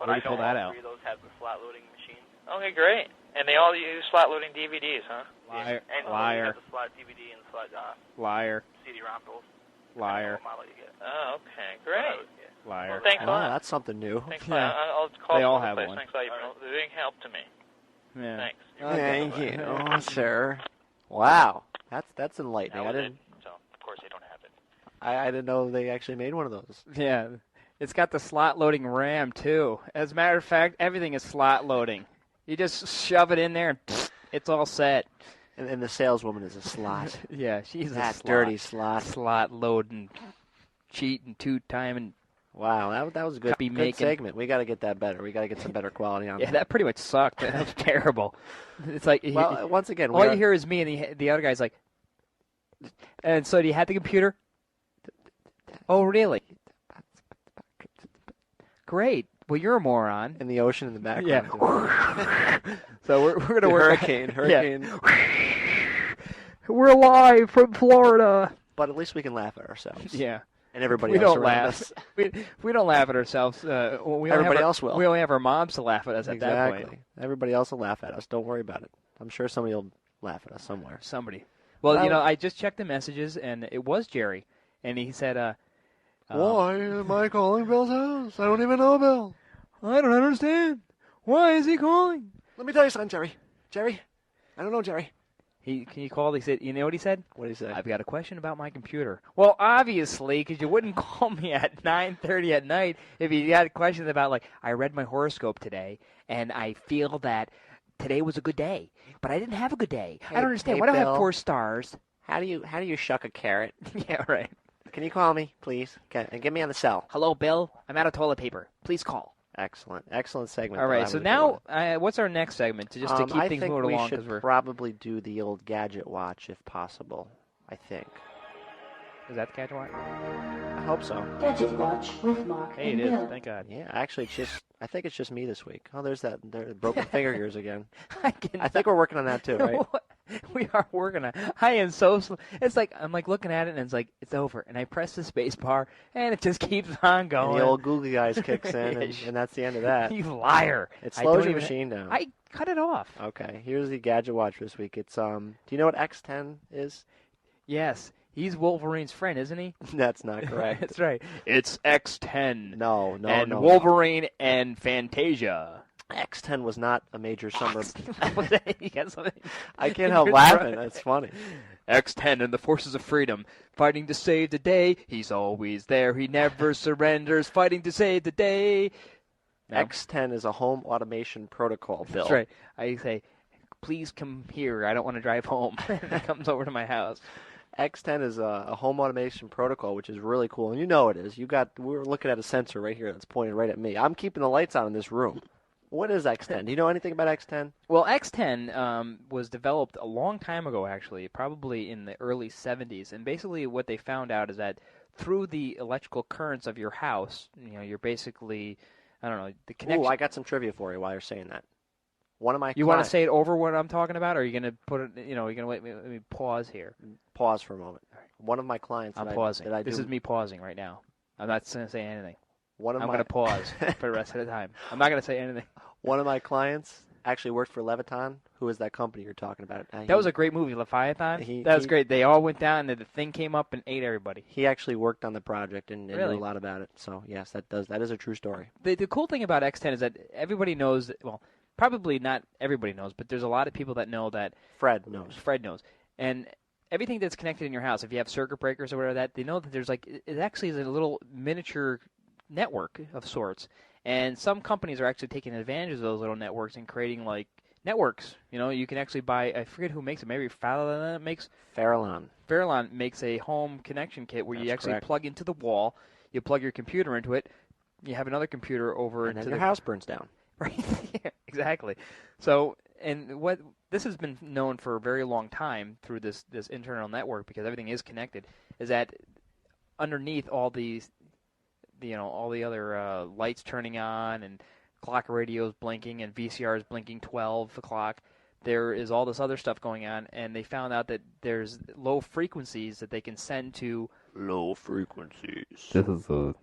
But Where do you I know pull that all out? three of those have the slot loading machines. Okay, great. And they all use slot loading DVDs, huh? Liar. And Liar. have the slot DVD and slot Liar. CD-ROM rolls. Liar. What model you get. Oh, okay, great. Liar. Well, thanks a lot. That's something new. Thanks a lot. I'll call They all from the have place. one. Thanks a lot. You've been a big help to me. Yeah. Thanks. Thank you, sir. Wow, that's enlightening. That I was didn't. it. So, of course, they don't have it. I didn't know they actually made one of those. Yeah. It's got the slot loading RAM, too. As a matter of fact, everything is slot loading. You just shove it in there and it's all set. And the saleswoman is a slot. Yeah, she's that a slot. dirty slot. Slot loading, cheating, two-timing. Wow, that was a good segment. We got to get that better. We got to get some better quality on Yeah, that pretty much sucked. That was terrible. It's like, well, once again, all you hear is me and the other guy's like, and so do you have the computer? Oh, really? Great. Well, you're a moron. In the ocean in the background. Yeah. So we're going to work. Hurricane. Yeah. We're live from Florida. But at least we can laugh at ourselves. Yeah. And everybody we else don't around laugh. us. We don't laugh at ourselves. Everybody else will. We only have our moms to laugh at us at that point. Everybody else will laugh at us. Don't worry about it. I'm sure somebody will laugh at us somewhere. Somebody. Well, I just checked the messages, and it was Jerry. And he said, why am I calling Bill's house? I don't even know Bill. I don't understand. Why is he calling? Let me tell you something, Jerry. Jerry, I don't know, Jerry. Can you call? He said, you know what he said? What did he say? I've got a question about my computer. Well, obviously, because you wouldn't call me at 9:30 at night if you had questions about, like, I read my horoscope today, and I feel that today was a good day, but I didn't have a good day. I don't understand. Why do I have 4 stars? How do you shuck a carrot? Yeah, right. Can you call me, please? And get me on the cell. Hello, Bill. I'm out of toilet paper. Please call. Excellent segment. All right, so now, what's our next segment to keep things moving along? I think we should probably do the old gadget watch if possible. I think. Is that the gadget watch? I hope so. Gadget watch with Mark Hey, and it is. Bill. Thank God. Yeah, actually, I think it's just me this week. Oh, there's broken finger gears again. I think we're working on that too, right? We are working on it. I am so slow. It's like, I'm like looking at it and it's like, it's over. And I press the space bar and it just keeps on going. And the old googly eyes kicks in and that's the end of that. You liar. It slows your machine down. I cut it off. Okay, here's the gadget watch this week. It's, do you know what X10 is? Yes. He's Wolverine's friend, isn't he? That's not correct. That's right. It's X10. No. And Wolverine and Fantasia. X10 was not a major summer. You got something? I can't help laughing. That's funny. X10 and the Forces of Freedom, fighting to save the day. He's always there. He never surrenders, fighting to save the day. No? X10 is a home automation protocol, Bill. That's right. I say, please come here. I don't want to drive home. It comes over to my house. X10 is a home automation protocol, which is really cool, and you know it is. We're looking at a sensor right here that's pointed right at me. I'm keeping the lights on in this room. What is X10? Do you know anything about X10? Well, X10 was developed a long time ago, actually, probably in the early 70s. And basically what they found out is that through the electrical currents of your house, you're basically, I don't know, the connection. Ooh, I got some trivia for you while you're saying that. One of my You want to say it over what I'm talking about, or are you going to put it, you're going to let me pause here? Pause for a moment. One of my clients. I'm pausing. This is me pausing right now. I'm not going to say anything. I'm going to pause for the rest of the time. I'm not going to say anything. One of my clients actually worked for Leviton. Who is that company you're talking about? That was a great movie, Leviathan. That was great. They all went down, and the thing came up and ate everybody. He actually worked on the project and knew a lot about it. So, yes, that is a true story. The cool thing about X10 is that everybody knows, well, probably not everybody knows, but there's a lot of people that know that. Fred knows. And everything that's connected in your house, if you have circuit breakers or whatever they know that there's it actually is a little miniature network of sorts. And some companies are actually taking advantage of those little networks and creating networks. You can actually buy, I forget who makes it, maybe Farallon makes. Farallon makes a home connection kit where you actually plug into the wall, you plug your computer into it, you have another computer over and then your house burns down. Right, yeah, exactly. So, and what this has been known for a very long time through this internal network, because everything is connected, is that underneath all these, all the other lights turning on and clock radios blinking and VCRs blinking 12 o'clock, there is all this other stuff going on, and they found out that there's low frequencies that they can send to... Low frequencies. This is a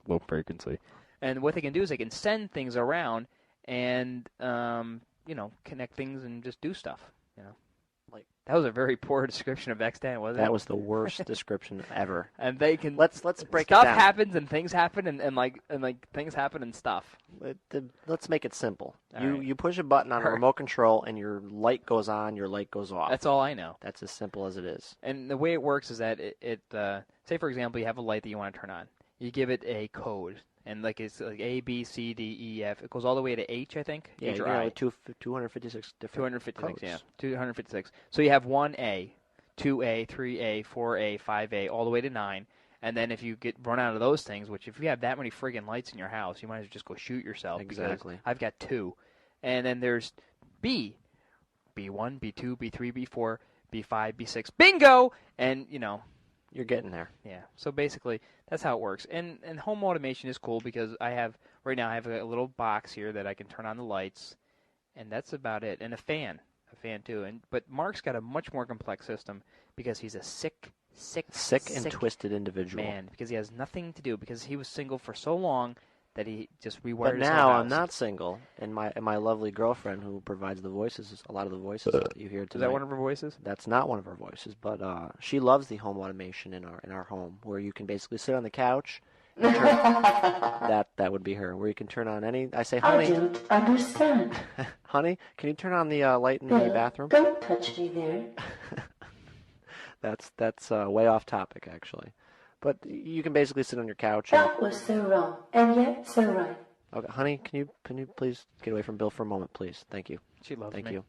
low frequency. And what they can do is they can send things around and, connect things and just do stuff, Like that was a very poor description of X10, wasn't it? That was the worst description ever. And they can let's break stuff it down. happens and things happen and things happen and stuff. Let's make it simple. All You right. you push a button on a remote control and your light goes on, your light goes off. That's all I know. That's as simple as it is. And the way it works is that it say for example you have a light that you want to turn on. You give it a code. And it's like A, B, C, D, E, F. It goes all the way to H, I think. Yeah, H or you I. know, 256 different 256, codes. yeah. 256. So you have 1A, 2A, 3A, 4A, 5A, all the way to 9. And then if you run out of those things, which if you have that many friggin' lights in your house, you might as well just go shoot yourself. Exactly. I've got 2. And then there's B. B1, B2, B3, B4, B5, B6. Bingo! And, You're getting there. Yeah. So basically, that's how it works. And home automation is cool because right now I have a little box here that I can turn on the lights, and that's about it. And a fan too. But Mark's got a much more complex system because he's a sick and twisted individual. Man, because he has nothing to do because he was single for so long that he just rewired But his whole now house. I'm not single, and my lovely girlfriend who provides the voices, a lot of the voices that you hear tonight. Is that one of her voices? That's not one of her voices, but she loves the home automation in our home, where you can basically sit on the couch. And that would be her, where you can turn on any. I say, honey. I don't understand. Honey, can you turn on the light in the bathroom? Don't touch me there. That's way off topic, actually. But you can basically sit on your couch. That was so wrong, and yet so right. Okay, honey, can you please get away from Bill for a moment, please? Thank you. She loves me. Thank you.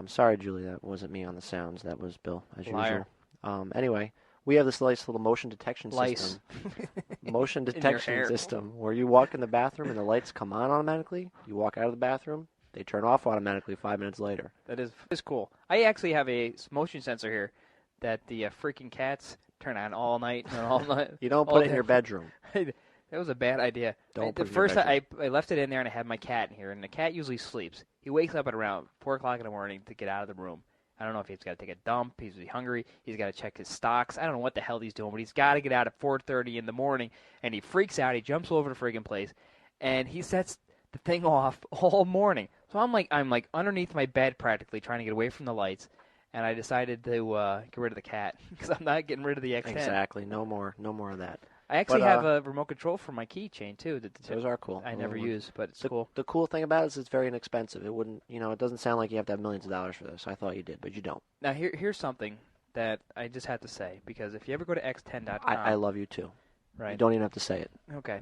Sorry, Julie, that wasn't me on the sounds. That was Bill, as Liar. usual. Anyway, we have this nice little motion detection Lice. system. Motion In your detection hair. system where you walk in the bathroom and the lights come on automatically. You walk out of the bathroom, they turn off automatically 5 minutes later. That is cool. I actually have a motion sensor here that the freaking cats turn on all night and all night. You don't put it in your bedroom. That was a bad idea. Don't put it in your first bedroom. I left it in there and I had my cat in here, and the cat usually sleeps. He wakes up at around 4 o'clock in the morning to get out of the room. I don't know if he's got to take a dump, he's really hungry, he's got to check his stocks. I don't know what the hell he's doing, but he's got to get out at 4:30 in the morning, and he freaks out. He jumps all over the friggin' place, and he sets the thing off all morning. So I'm like underneath my bed practically trying to get away from the lights. And I decided to get rid of the cat because I'm not getting rid of the X10. Exactly. No more of that. I actually have a remote control for my keychain too. Those are cool. I never use, but it's cool. The cool thing about it is it's very inexpensive. It wouldn't, it doesn't sound like you have to have millions of dollars for this. I thought you did, but you don't. Now here's something that I just have to say, because if you ever go to x10.com, I love you too. Right. You don't even have to say it. Okay.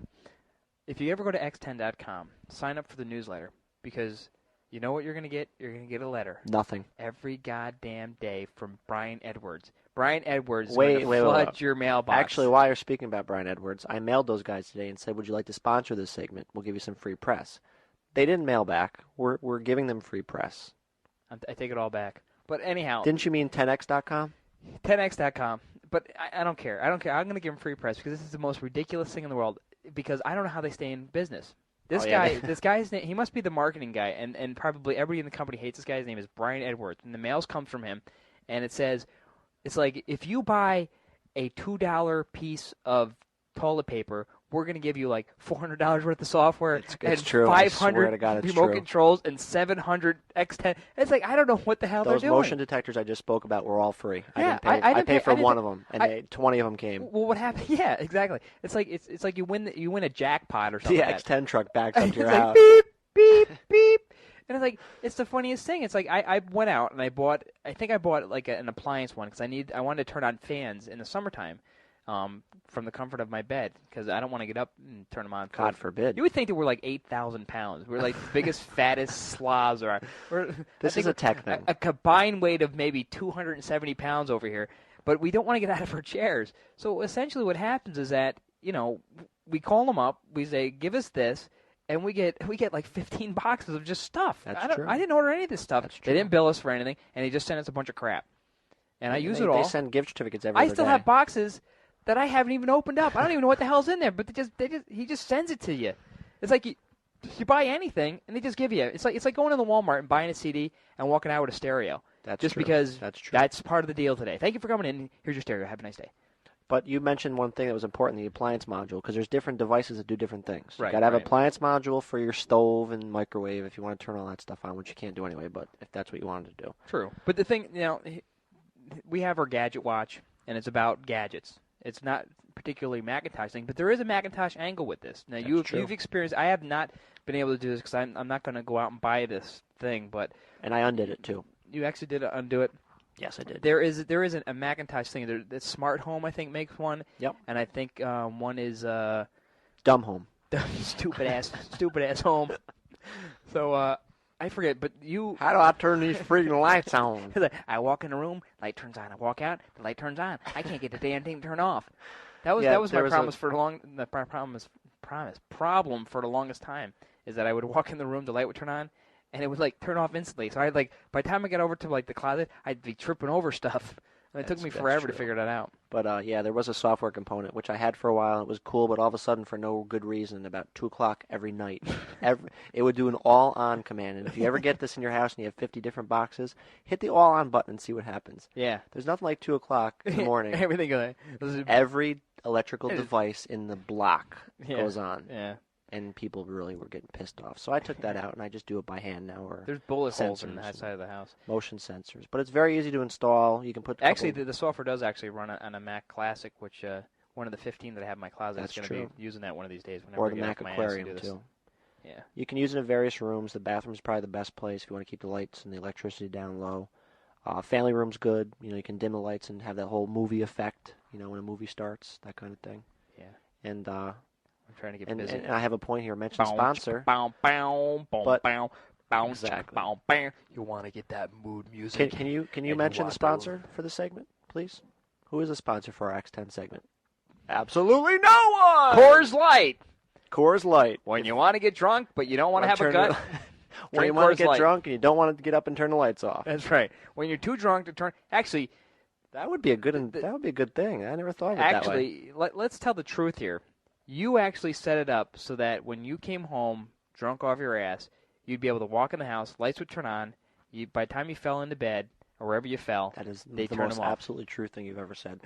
If you ever go to x10.com, sign up for the newsletter, because you know what you're going to get? You're going to get a letter. Nothing. Every goddamn day from Brian Edwards. Brian Edwards is going to flood your mailbox. Actually, while you're speaking about Brian Edwards, I mailed those guys today and said, would you like to sponsor this segment? We'll give you some free press. They didn't mail back. We're giving them free press. I take it all back. But anyhow. Didn't you mean 10x.com? 10x.com. But I don't care. I don't care. I'm going to give them free press because this is the most ridiculous thing in the world, because I don't know how they stay in business. This guy's name, he must be the marketing guy, and probably everybody in the company hates this guy's name is Brian Edwards, and the mails come from him, and it says, it's like, if you buy a $2 piece of toilet paper, we're going to give you like $400 worth of software and true. 500 remote remote controls and 700 X10. It's like, I don't know what the hell those they're doing. motion detectors I just spoke about were all free. Yeah, I paid for one of them, and 20 of them came. Well, what happened? Yeah, exactly. It's like you win a jackpot or something. The like X10 truck backed up to your like, house. Beep, beep, beep. And it's like, it's the funniest thing. It's like I went out and I bought like an appliance one because I wanted to turn on fans in the summertime. From the comfort of my bed, because I don't want to get up and turn them on. God forbid. You would think that we're like 8,000 pounds. We're like the biggest, fattest slobs. This is a tech thing. A combined weight of maybe 270 pounds over here, but we don't want to get out of our chairs. So essentially what happens is that, we call them up, we say, give us this, and we get like 15 boxes of just stuff. That's true. I didn't order any of this stuff. That's true. They didn't bill us for anything, and they just sent us a bunch of crap. And I use it all. They send gift certificates every I other still day. have boxes that I haven't even opened up. I don't even know what the hell's in there, but he just sends it to you. It's like you buy anything and they just give you. It's like going to the Walmart and buying a CD and walking out with a stereo. That's just true. because that's true. That's part of the deal today. Thank you for coming in. Here's your stereo. Have a nice day. But you mentioned one thing that was important, the appliance module, because there's different devices that do different things. Right, You got to have an right. appliance module for your stove and microwave if you want to turn all that stuff on, which you can't do anyway, but if that's what you wanted to do. True. But the thing, we have our gadget watch, and it's about gadgets. It's not particularly Macintosh thing, but there is a Macintosh angle with this. Now, you've experienced, I have not been able to do this because I'm not going to go out and buy this thing, but... And I undid it, too. You actually did undo it? Yes, I did. There is a Macintosh thing. The Smart Home, I think, makes one. Yep. And I think one is Dumb Home. stupid ass home. So I forget, but you. How do I turn these freaking lights on? I walk in the room, light turns on. I walk out, the light turns on. I can't get the damn thing to turn off. That was my problem for the longest time is that I would walk in the room, the light would turn on. And it would, turn off instantly. So, by the time I got over to, the closet, I'd be tripping over stuff. And it took me forever to figure that out. But, there was a software component, which I had for a while. And it was cool, but all of a sudden, for no good reason, about 2 o'clock every night, it would do an all-on command. And if you ever get this in your house and you have 50 different boxes, hit the all-on button and see what happens. Yeah. There's nothing like 2 o'clock in the morning. Everything. Every electrical device in the block goes on. Yeah. And people really were getting pissed off. So I took that out, and I just do it by hand now. Or there's bullet holes in that side of the house. Motion sensors. But it's very easy to install. You can put... Actually, the software does actually run on a Mac Classic, which one of the 15 that I have in my closet is going to be using that one of these days. Or the Mac Aquarium, too. Yeah. You can use it in various rooms. The bathroom's probably the best place if you want to keep the lights and the electricity down low. Family room's good. You can dim the lights and have that whole movie effect, when a movie starts, that kind of thing. Yeah. And... I'm trying to get busy. And I have a point here. Mention sponsor. Exactly. You want to get that mood music. Can you mention the sponsor for the segment, please? Who is the sponsor for our X10 segment? Absolutely no one! Coors Light. Coors Light. When you want to get drunk, but you don't want to have a gut. When you want to get drunk and you don't want to get up and turn the lights off. That's right. When you're too drunk to turn... Actually... That would be a good thing. I never thought of it that way. Actually, let's tell the truth here. You actually set it up so that when you came home drunk off your ass, you'd be able to walk in the house, lights would turn on. By the time you fell into bed or wherever you fell, that is the most absolutely true thing you've ever said,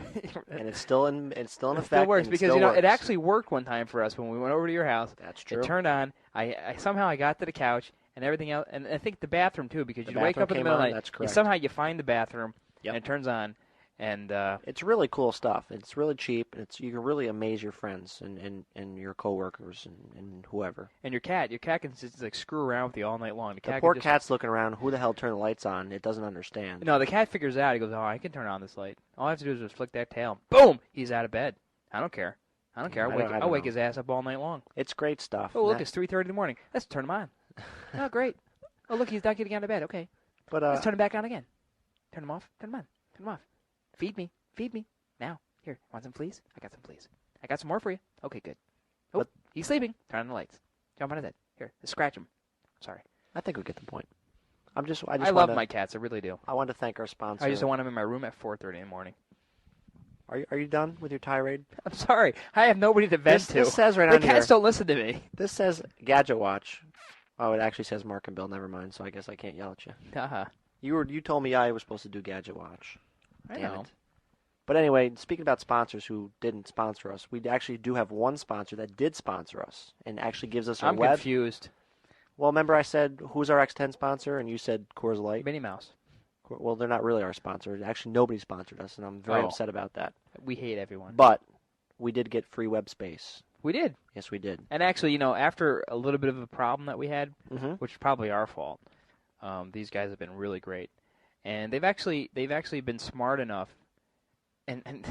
and it's still in effect. It still works because works. It actually worked one time for us when we went over to your house. That's true. It turned on. I somehow got to the couch and everything else, and I think the bathroom too because you'd wake up in the middle of the night. That's correct. Somehow you find the bathroom and it turns on. And it's really cool stuff. It's really cheap. You can really amaze your friends and your coworkers and whoever. And your cat can just screw around with you all night long. The poor cat's looking around. Who the hell turned the lights on? It doesn't understand. No, the cat figures it out. He goes, "Oh, I can turn on this light. All I have to do is just flick that tail. Boom! He's out of bed. I don't care. I'll wake his ass up all night long. It's great stuff. Oh, look, it's 3:30 in the morning. Let's turn him on. Oh, great. Oh, look, he's not getting out of bed. Okay, but let's turn him back on again. Turn him off. Turn him on. Turn him off. Feed me. Now. Here, want some fleas? I got some fleas. I got some more for you. Okay, good. Oh, but he's sleeping. Turn on the lights. Jump on his head. Here, let's scratch him. Sorry. I think we get the point. I love my cats. I really do. I want to thank our sponsor. I just don't want them in my room at 4:30 in the morning. Are you done with your tirade? I'm sorry. I have nobody to vent to. This says right on here. The cats don't listen to me. This says Gadget Watch. Oh, it actually says Mark and Bill. Never mind. So I guess I can't yell at you. Uh-huh. You told me I was supposed to do Gadget Watch. I know. But anyway, speaking about sponsors who didn't sponsor us, we actually do have one sponsor that did sponsor us and actually gives us our web. I'm confused. Well, remember I said, who's our X10 sponsor? And you said Coors Light. Minnie Mouse. Well, they're not really our sponsor. Actually, nobody sponsored us, and I'm very upset about that. We hate everyone. But we did get free web space. We did. Yes, we did. And actually, after a little bit of a problem that we had, which is probably our fault, these guys have been really great. And they've actually been smart enough, and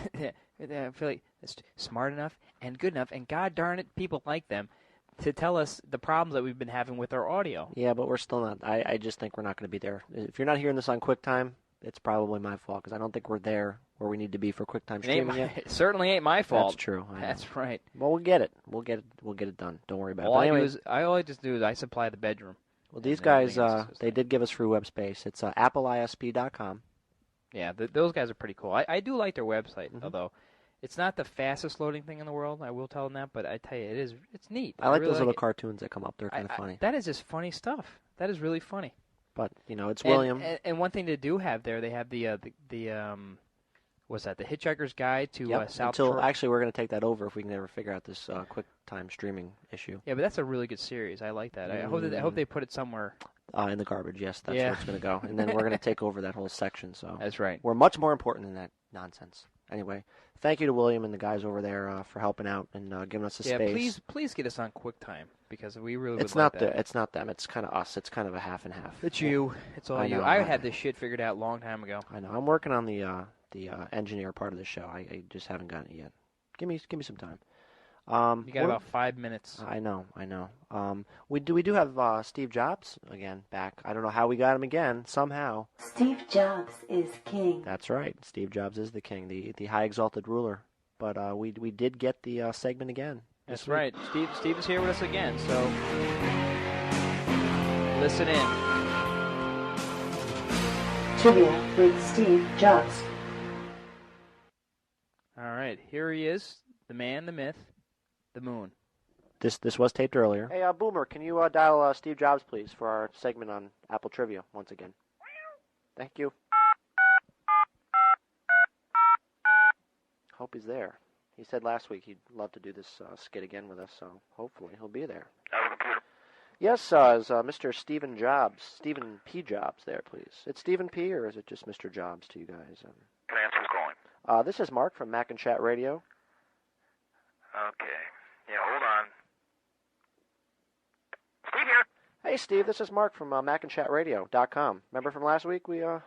I feel like it's smart enough and good enough, and God darn it, people like them, to tell us the problems that we've been having with our audio. Yeah, but we're still not. I just think we're not going to be there. If you're not hearing this on QuickTime, it's probably my fault, because I don't think we're there where we need to be for QuickTime streaming yet. It certainly ain't my fault. That's true. That's right. Well, we'll get it. We'll get it done. Don't worry about it. All I just do is I supply the bedroom. Well, these guys, they did give us free web space. It's appleisp.com. Yeah, those guys are pretty cool. I do like their website, although it's not the fastest loading thing in the world. I will tell them that, but I tell you, it's neat. I like really those little cartoons that come up. They're kind of funny. That is just funny stuff. That is really funny. But it's William. And one thing they do have there, they have the was that the Hitchhiker's Guide to Yep. South Until Troy? actually, we're going to take that over if we can ever figure out this QuickTime streaming issue. Yeah, but that's a really good series. I like that. I hope they put it somewhere. In the garbage, yes, that's where it's going to go. And then we're going to take over that whole section. So that's right. We're much more important than that nonsense. Anyway, thank you to William and the guys over there for helping out and giving us the space. Please get us on QuickTime because we really It's would not like that. It's not them. It's kind of us. It's kind of a half and half. It's you. It's all you. I had this shit figured out a long time ago. I know. I'm working on the engineer part of the show. I just haven't gotten it yet. Give me some time. You got about 5 minutes. I know. We do have Steve Jobs again back. I don't know how we got him again. Somehow. Steve Jobs is king. That's right. Steve Jobs is the king, the high exalted ruler. But we did get the segment again. That's right. Steve is here with us again. So listen in. Trivia with Steve Jobs. All right, here he is, the man, the myth, the moon. This was taped earlier. Hey, Boomer, can you dial Steve Jobs, please, for our segment on Apple Trivia once again? Thank you. Hope he's there. He said last week he'd love to do this skit again with us, so hopefully he'll be there. Yes, is Mr. Stephen Jobs, Stephen P. Jobs there, please? It's Stephen P., or is it just Mr. Jobs to you guys? Can I answer who's calling? This is Mark from Macinchat Radio. Okay. Yeah, hold on. Steve here. Hey, Steve, this is Mark from MacinchatRadio.com. Remember from last week? Hey, Mark,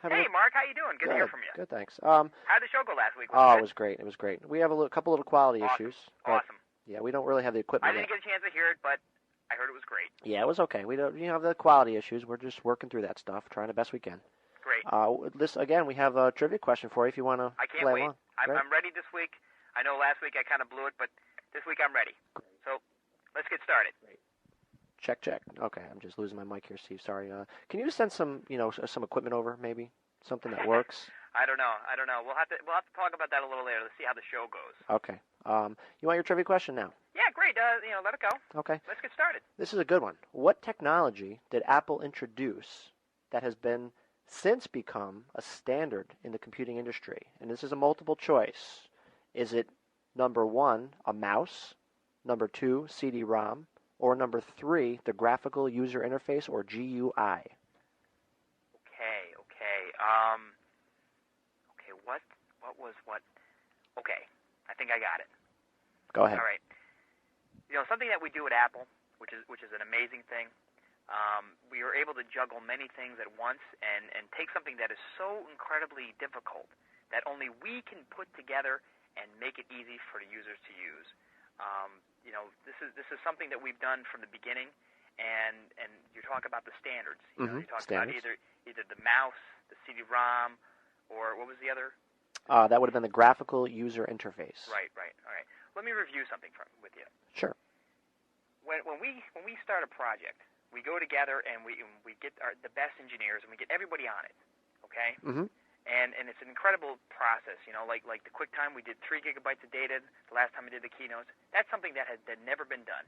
how you doing? Good to hear from you. Good, thanks. How'd the show go last week? It was great. It was great. We have a couple little quality issues. Awesome. Yeah, we don't really have the equipment I didn't get a chance to hear it, but I heard it was great. Yeah, it was okay. We don't have the quality issues. We're just working through that stuff, trying the best we can. Great. Again, we have a trivia question for you if you want to I can't play wait. along. I'm ready this week. I know last week I kind of blew it, but this week I'm ready. So let's get started. Great. Check. Okay, I'm just losing my mic here, Steve. Sorry. Can you send some equipment over, maybe something that works? I don't know. We'll have to talk about that a little later. Let's see how the show goes. Okay. You want your trivia question now? Yeah, great. Let it go. Okay. Let's get started. This is a good one. What technology did Apple introduce that has been since become a standard in the computing industry? And this is a multiple choice. Is it number 1, a mouse, number 2, CD-ROM, or number 3, the graphical user interface, or GUI? Okay, what was what? Okay, I think I got it. Go ahead. All right. Something that we do at Apple, which is an amazing thing, we are able to juggle many things at once and take something that is so incredibly difficult that only we can put together and make it easy for the users to use. This is something that we've done from the beginning, and you talk about the standards. You talk standards. about either the mouse, the CD-ROM, or what was the other? That would have been the graphical user interface. Right. All right. Let me review something with you. Sure. When we start a project, we go together and we get the best engineers and we get everybody on it. Okay. Mm-hmm. And it's an incredible process, like the QuickTime, we did 3 gigabytes of data the last time we did the keynotes. That's something that had never been done.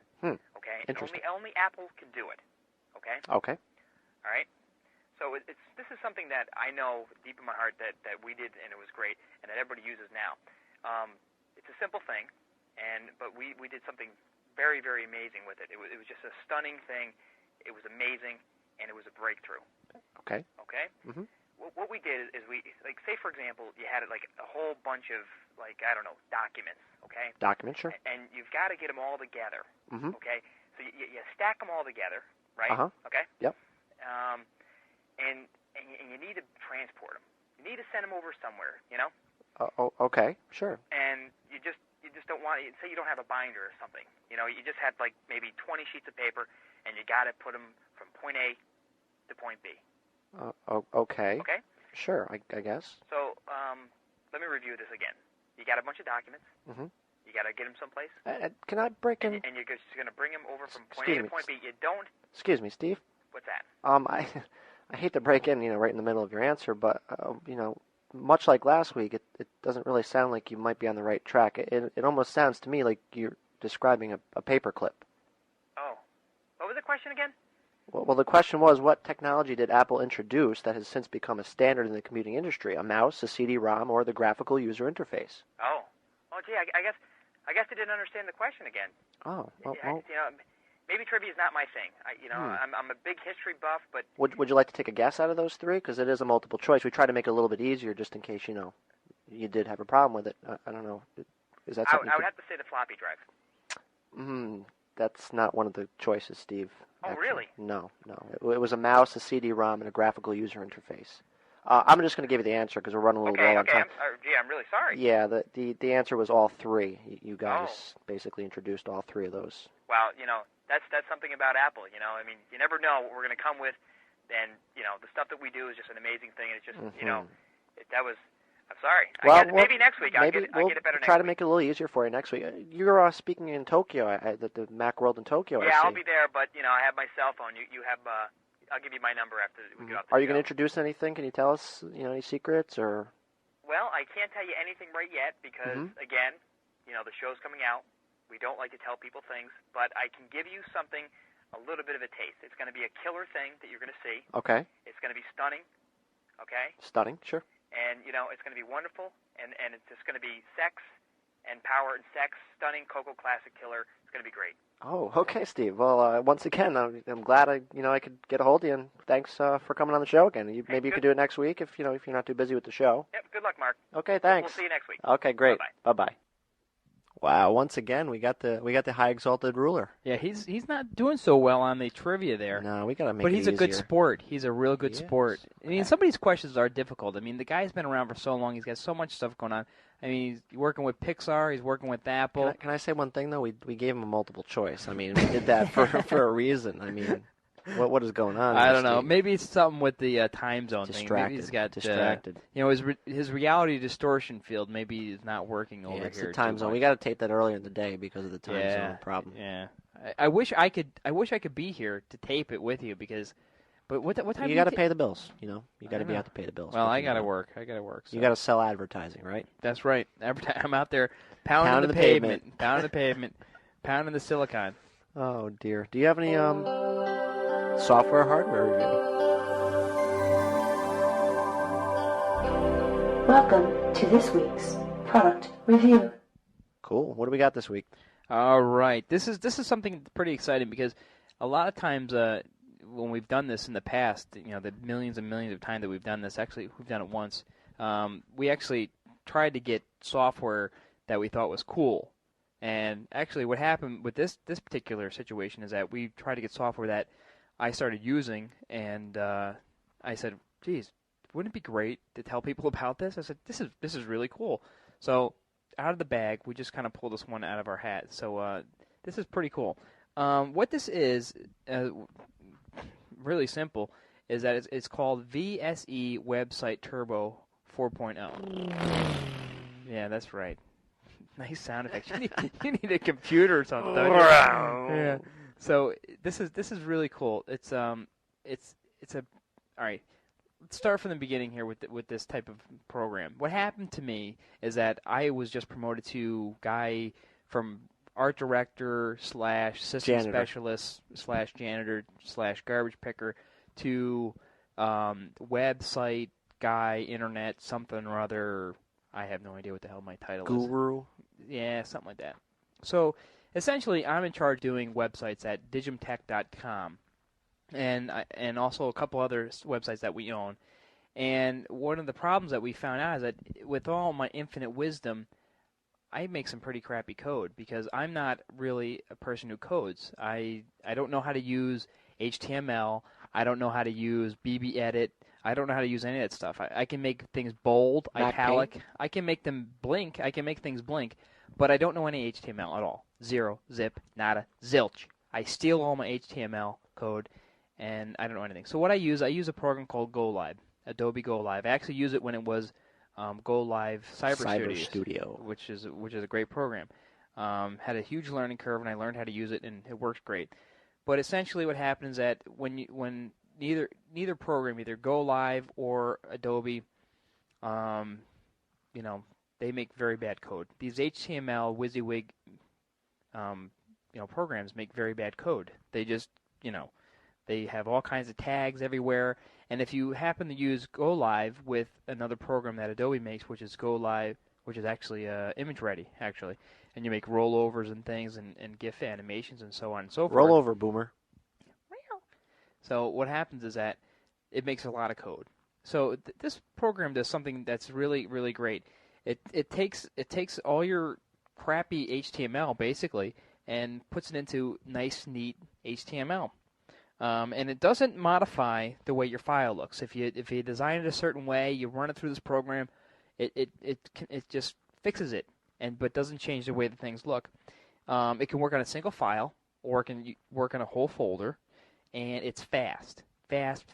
Okay? Interesting. Only Apple can do it. Okay? Okay. All right? So this is something that I know deep in my heart that we did and it was great and that everybody uses now. It's a simple thing, but we did something very, very amazing with it. It was just a stunning thing. It was amazing, and it was a breakthrough. Okay. Okay? Mm-hmm. What we did is say, for example, you had a whole bunch of, documents, okay? Documents, sure. And you've got to get them all together, Mm-hmm. okay? So you stack them all together, right? Uh-huh. Okay? Yep. And you need to transport them. You need to send them over somewhere, Okay, sure. And you just don't want to, say you don't have a binder or something. You just have, maybe 20 sheets of paper, and you got to put them from point A to point B. Okay. Okay? Sure, I guess. So, let me review this again. You got a bunch of documents. Mm-hmm. You got to get them someplace. Can I break in? And you're just going to bring them over from point A to point B. You don't... Excuse me, Steve. What's that? I hate to break in, right in the middle of your answer, but, much like last week, it doesn't really sound like you might be on the right track. It almost sounds to me like you're describing a paper clip. Oh. What was the question again? Well, the question was, what technology did Apple introduce that has since become a standard in the computing industry? A mouse, a CD-ROM, or the graphical user interface? Oh, gee, I guess I didn't understand the question again. Oh, well. Maybe trivia is not my thing. I'm a big history buff, but Would you like to take a guess out of those three? Because it is a multiple choice. We try to make it a little bit easier, just in case you did have a problem with it. I don't know. Is that something? I would have to say the floppy drive. That's not one of the choices, Steve. Oh, actually. really? No. It was a mouse, a CD-ROM, and a graphical user interface. I'm just going to give you the answer because we're running a little low on time. I'm really sorry. Yeah, the answer was all three. You guys basically introduced all three of those. Well, that's something about Apple. I mean, you never know what we're going to come with, and the stuff that we do is just an amazing thing. And it's just that was. I'm sorry. Maybe next week I'll get it better. Next try to week. make it a little easier for you next week. You're speaking in Tokyo at the Mac World in Tokyo. Yeah, I'll be there, but I have my cell phone. You have. I'll give you my number after we get off. Are you going to introduce anything? Can you tell us any secrets or? Well, I can't tell you anything right yet because again, the show's coming out. We don't like to tell people things, but I can give you something, a little bit of a taste. It's going to be a killer thing that you're going to see. Okay. It's going to be stunning. Okay. Stunning, sure. And it's going to be wonderful, and it's just going to be sex and power and sex, stunning Coco classic killer. It's going to be great. Oh, okay, Steve. Well, once again, I'm glad I could get a hold of you, and thanks for coming on the show again. Maybe you could do it next week if you're not too busy with the show. Yep. Good luck, Mark. Okay, thanks. We'll see you next week. Okay, great. Bye bye. Wow! Once again, we got the high exalted ruler. Yeah, he's not doing so well on the trivia there. No, we gotta make. But it he's a good easier. sport. He's a real good sport. I mean, some of these questions are difficult. I mean, the guy's been around for so long. He's got so much stuff going on. I mean, he's working with Pixar. He's working with Apple. Can I say one thing though? We gave him a multiple choice. I mean, we did that for a reason. I mean, what is going on? I don't know. Maybe it's something with the time zone thing. Maybe he's got distracted. His reality distortion field maybe is not working over here. It's the time zone. We got to take that earlier in the day because of the time zone problem. Yeah. I wish I could be here to tape it with you because. But what time? You got to pay the bills. You got to be out to pay the bills. Well, I got to work. So. You got to sell advertising, right? That's right. I'm out there pounding the pavement, pounding the pavement, pounding the silicon. Oh dear. Do you have any software, hardware review? Welcome to this week's product review. Cool. What do we got this week? All right. This is something pretty exciting because a lot of times when we've done this in the past, the millions and millions of times that we've done this, actually we've done it once. We actually tried to get software that we thought was cool. And actually what happened with this particular situation is that we tried to get software that I started using, and I said, geez, wouldn't it be great to tell people about this? I said, this is really cool. So out of the bag, we just kind of pulled this one out of our hat. So this is pretty cool. What this is, really simple, is that it's called VSE Website Turbo 4.0. Yeah, that's right. Nice sound effects. You need a computer or something. Don't you? Yeah. So this is really cool. It's a all right. Let's start from the beginning here with this type of program. What happened to me is that I was just promoted to guy from art director / system specialist / janitor / garbage picker to website guy, internet something or other. I have no idea what the hell my title is. Guru? Yeah, something like that. So essentially, I'm in charge of doing websites at digimtech.com and also a couple other websites that we own. And one of the problems that we found out is that with all my infinite wisdom, I make some pretty crappy code because I'm not really a person who codes. I don't know how to use HTML. I don't know how to use BB Edit. I don't know how to use any of that stuff. I can make things bold, italic. Paint. I can make them blink. I can make things blink, but I don't know any HTML at all. Zero, zip, nada, zilch. I steal all my HTML code, and I don't know anything. So what I use a program called GoLive, Adobe GoLive. I actually used it when it was GoLive Cyber Studio, which is a great program. Had a huge learning curve, and I learned how to use it, and it works great. But essentially, what happens is that when neither program, either GoLive or Adobe, they make very bad code. These HTML WYSIWYG, programs make very bad code. They just, They have all kinds of tags everywhere. And if you happen to use Go Live with another program that Adobe makes, which is Go Live, which is actually Image Ready, actually, and you make rollovers and things and GIF animations and so on and so forth. Rollover, boomer. So what happens is that it makes a lot of code. So this program does something that's really, really great. It takes all your crappy HTML, basically, and puts it into nice, neat HTML. And it doesn't modify the way your file looks. If you design it a certain way, you run it through this program, it just fixes it, but doesn't change the way the things look. It can work on a single file, or it can work on a whole folder, and it's fast. Fast.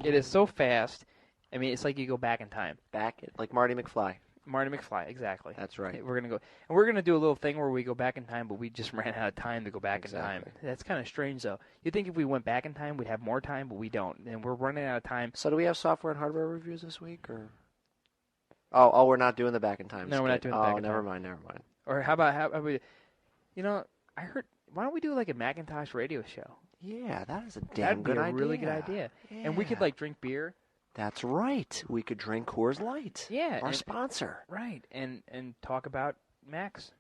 It is so fast. I mean, it's like you go back in time. Like Marty McFly. Marty McFly, exactly. That's right. We're gonna do a little thing where we go back in time, but we just ran out of time to go back in time. That's kind of strange, though. You'd think if we went back in time, we'd have more time, but we don't, and we're running out of time. So do we have software and hardware reviews this week, or? Oh, we're not doing the back in time. No, we're not doing the back in time. Never mind. Or how about we? You know, I heard. Why don't we do like a Macintosh radio show? Yeah, that is a damn good idea. That'd be a really good idea. Yeah. And we could like drink beer. That's right. We could drink Coors Light. Yeah, our sponsor. Right, and talk about Macs.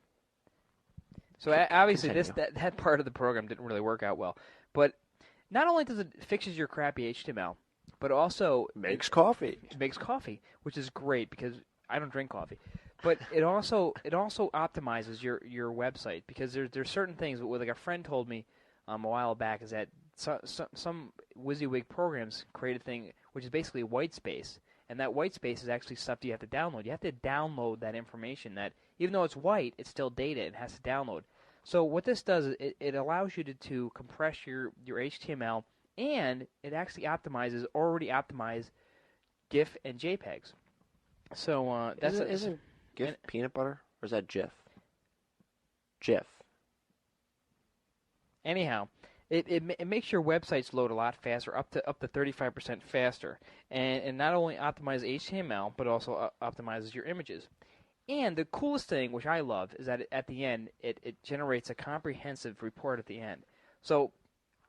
So obviously that part of the program didn't really work out well. But not only does it fixes your crappy HTML, but also makes coffee. It makes coffee, which is great because I don't drink coffee. But it also optimizes your website, because there's certain things. What like a friend told me a while back is that some WYSIWYG programs create a thing which is basically white space, and that white space is actually stuff you have to download. You have to download that information that, even though it's white, it's still data. It has to download. So what this does is it allows you to compress your HTML, and it actually already optimized GIF and JPEGs. So isn't GIF peanut butter, or is that GIF? GIF. Anyhow, it makes your websites load a lot faster, up to 35% faster, and not only optimizes HTML, but also optimizes your images. And the coolest thing, which I love, is that at the end it generates a comprehensive report at the end. So,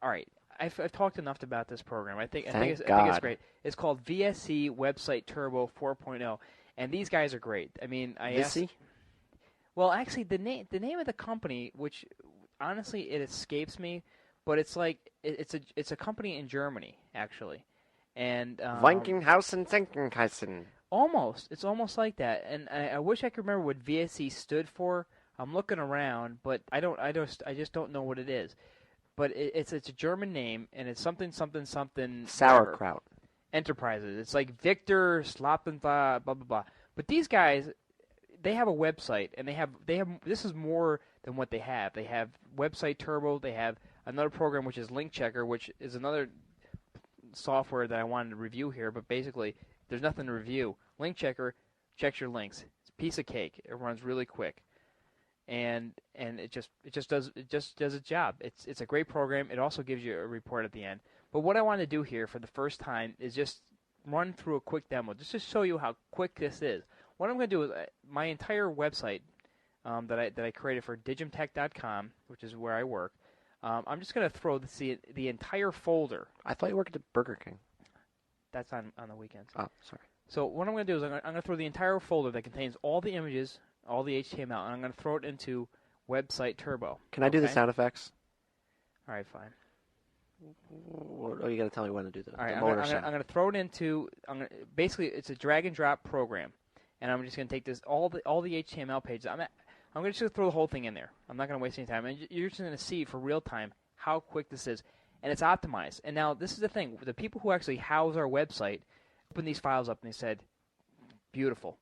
all right, I've talked enough about this program. I think it's great. It's called VSC Website Turbo 4.0, and these guys are great. I mean, well, actually, the name of the company, which honestly it escapes me, but it's like it's a company in Germany actually, and Weinkinghausen Zenkenhausen. It's almost like that, and I wish I could remember what VSE stood for. I'm looking around, but I just don't know what it is. But it's a German name, and it's something sauerkraut enterprises. It's like Victor Slappenthal, blah blah blah. But these guys, they have a website, and they have this is more than what they have. They have Website Turbo. They have another program which is Link Checker, which is another software that I wanted to review here. But basically, there's nothing to review. Link Checker checks your links. It's a piece of cake. It runs really quick, and it just does its job. It's a great program. It also gives you a report at the end. But what I want to do here for the first time is just run through a quick demo, just to show you how quick this is. What I'm going to do is my entire website that I created for digimtech.com, which is where I work. I'm just going to throw the entire folder. I thought you worked at Burger King. That's on the weekends. Oh, sorry. So what I'm going to do is I'm going to throw the entire folder that contains all the images, all the HTML, and I'm going to throw it into Website Turbo. Can I do the sound effects? All right, fine. Oh, you got to tell me when to do the all right, motor sound. I'm going to throw it into. Basically, it's a drag and drop program, and I'm just going to take all the HTML pages. I'm going to just throw the whole thing in there. I'm not going to waste any time, and you're just going to see for real time how quick this is, and it's optimized. And now this is the thing: the people who actually house our website opened these files up and they said, "Beautiful,"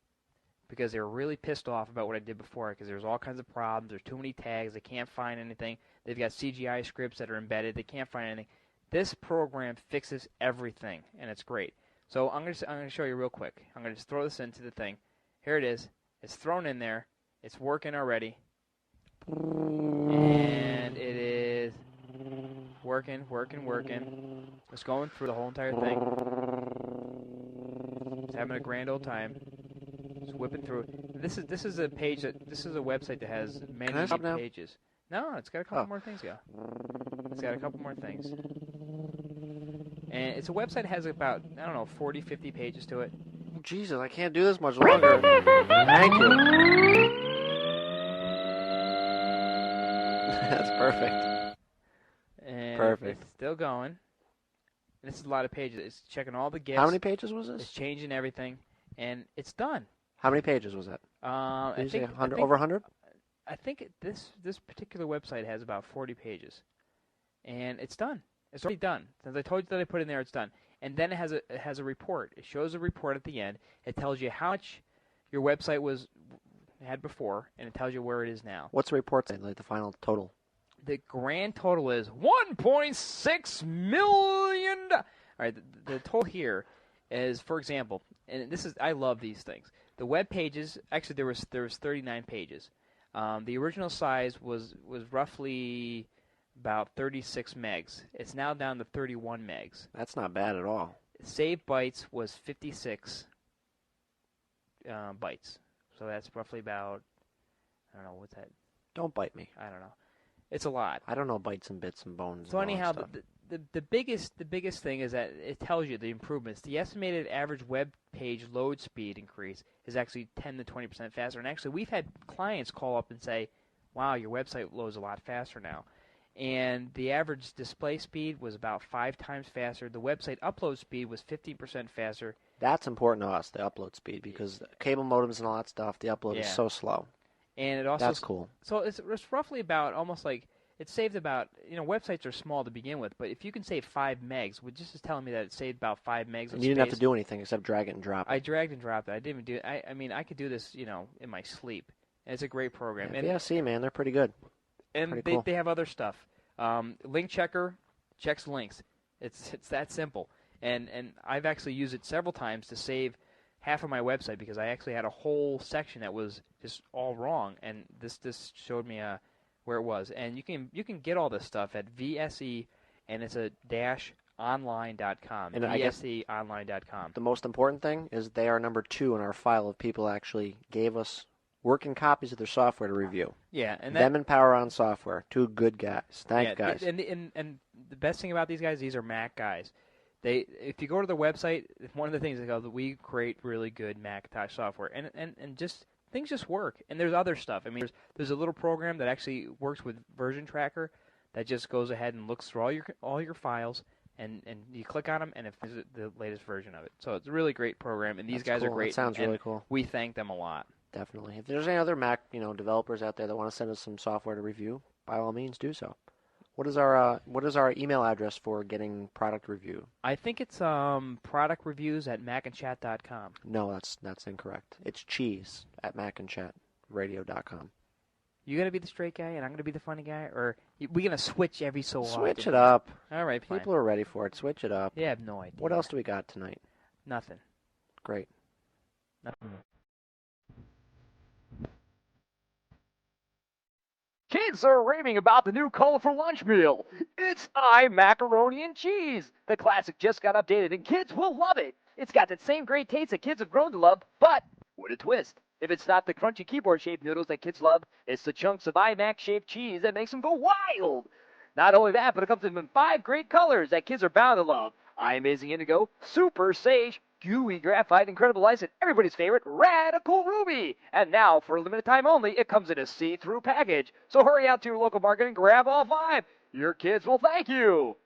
because they were really pissed off about what I did before, because there's all kinds of problems. There's too many tags. They can't find anything. They've got CGI scripts that are embedded. They can't find anything. This program fixes everything, and it's great. So I'm going to show you real quick. I'm going to just throw this into the thing. Here it is. It's thrown in there. It's working already. And it is working. It's going through the whole entire thing. It's having a grand old time. It's whipping through. This is a page this is a website that has many pages. No, it's got a couple more things to go. It's got a couple more things. And it's a website that has about, 40, 50 pages to it. Oh, Jesus, I can't do this much longer. Thank you. That's perfect. And Perfect. it's still going. This is a lot of pages. It's checking all the gifts. How many pages was this? It's changing everything, and it's done. How many pages was that? I think over 100? I think this particular website has about 40 pages, and it's done. It's already done. Since I told you that I put in there, it's done. And then it has a report. It shows a report at the end. It tells you how much your website had before, and it tells you where it is now. What's the report saying, like the final total? The grand total is $1.6 million. All right, the total here is, for example, and I love these things. The web pages, actually there was 39 pages. The original size was roughly about 36 megs. It's now down to 31 megs. That's not bad at all. Save bytes was 56 bytes. So that's roughly about, I don't know, what's that? Don't bite me. I don't know. It's a lot. I don't know bytes and bits and bones. So and anyhow, all that the biggest thing is that it tells you the improvements. The estimated average web page load speed increase is actually 10 to 20% faster. And actually, we've had clients call up and say, "Wow, your website loads a lot faster now." And the average display speed was about 5 times faster. The website upload speed was 15% faster. That's important to us, the upload speed, because cable modems and all that stuff, the upload is so slow. And it also that's cool. So it's roughly about almost like it saved about, websites are small to begin with, but if you can save 5 megs, which just is telling me that it saved about 5 megs. And you didn't have to do anything except drag it and drop it. I dragged and dropped it. I didn't even do it. I mean, I could do this, in my sleep. And it's a great program. Yeah, VSC, man, they're pretty good. And they have other stuff. Link checker checks links. It's that simple. And I've actually used it several times to save half of my website because I actually had a whole section that was just all wrong, and this showed me where it was. And you can get all this stuff at VSE, and it's a -online.com. And VSEonline.com. The most important thing is they are number 2 in our file of people who actually gave us working copies of their software to review. Yeah, and them and Power On Software, 2 good guys. Thanks, guys. And the best thing about these guys, these are Mac guys. If you go to their website, one of the things they go that we create really good Macintosh software, and just things just work. And there's other stuff. I mean, there's a little program that actually works with Version Tracker that just goes ahead and looks through all your files, and you click on them, and it finds the latest version of it. So it's a really great program, and these guys are great. That sounds really cool. We thank them a lot. Definitely. If there's any other Mac, developers out there that want to send us some software to review, by all means, do so. What is our email address for getting product review? I think it's productreviews@macinchat.com. No, that's incorrect. It's cheese@macinchatradio.com. You gonna be the straight guy and I'm gonna be the funny guy, or we gonna switch every so often? Switch it up. All right, fine. People are ready for it. Switch it up. Yeah, I have no idea. What else do we got tonight? Nothing. Great. Nothing. Kids are raving about the new colorful lunch meal. It's macaroni and cheese. The classic just got updated and kids will love it. It's got that same great taste that kids have grown to love, but with a twist. If it's not the crunchy keyboard-shaped noodles that kids love, it's the chunks of iMac-shaped cheese that makes them go wild. Not only that, but it comes in 5 great colors that kids are bound to love. Amazing Indigo, Super Sage, Gooey Graphite, Incredible Ice, and everybody's favorite, Radical Ruby. And now, for a limited time only, it comes in a see-through package. So hurry out to your local market and grab all 5. Your kids will thank you.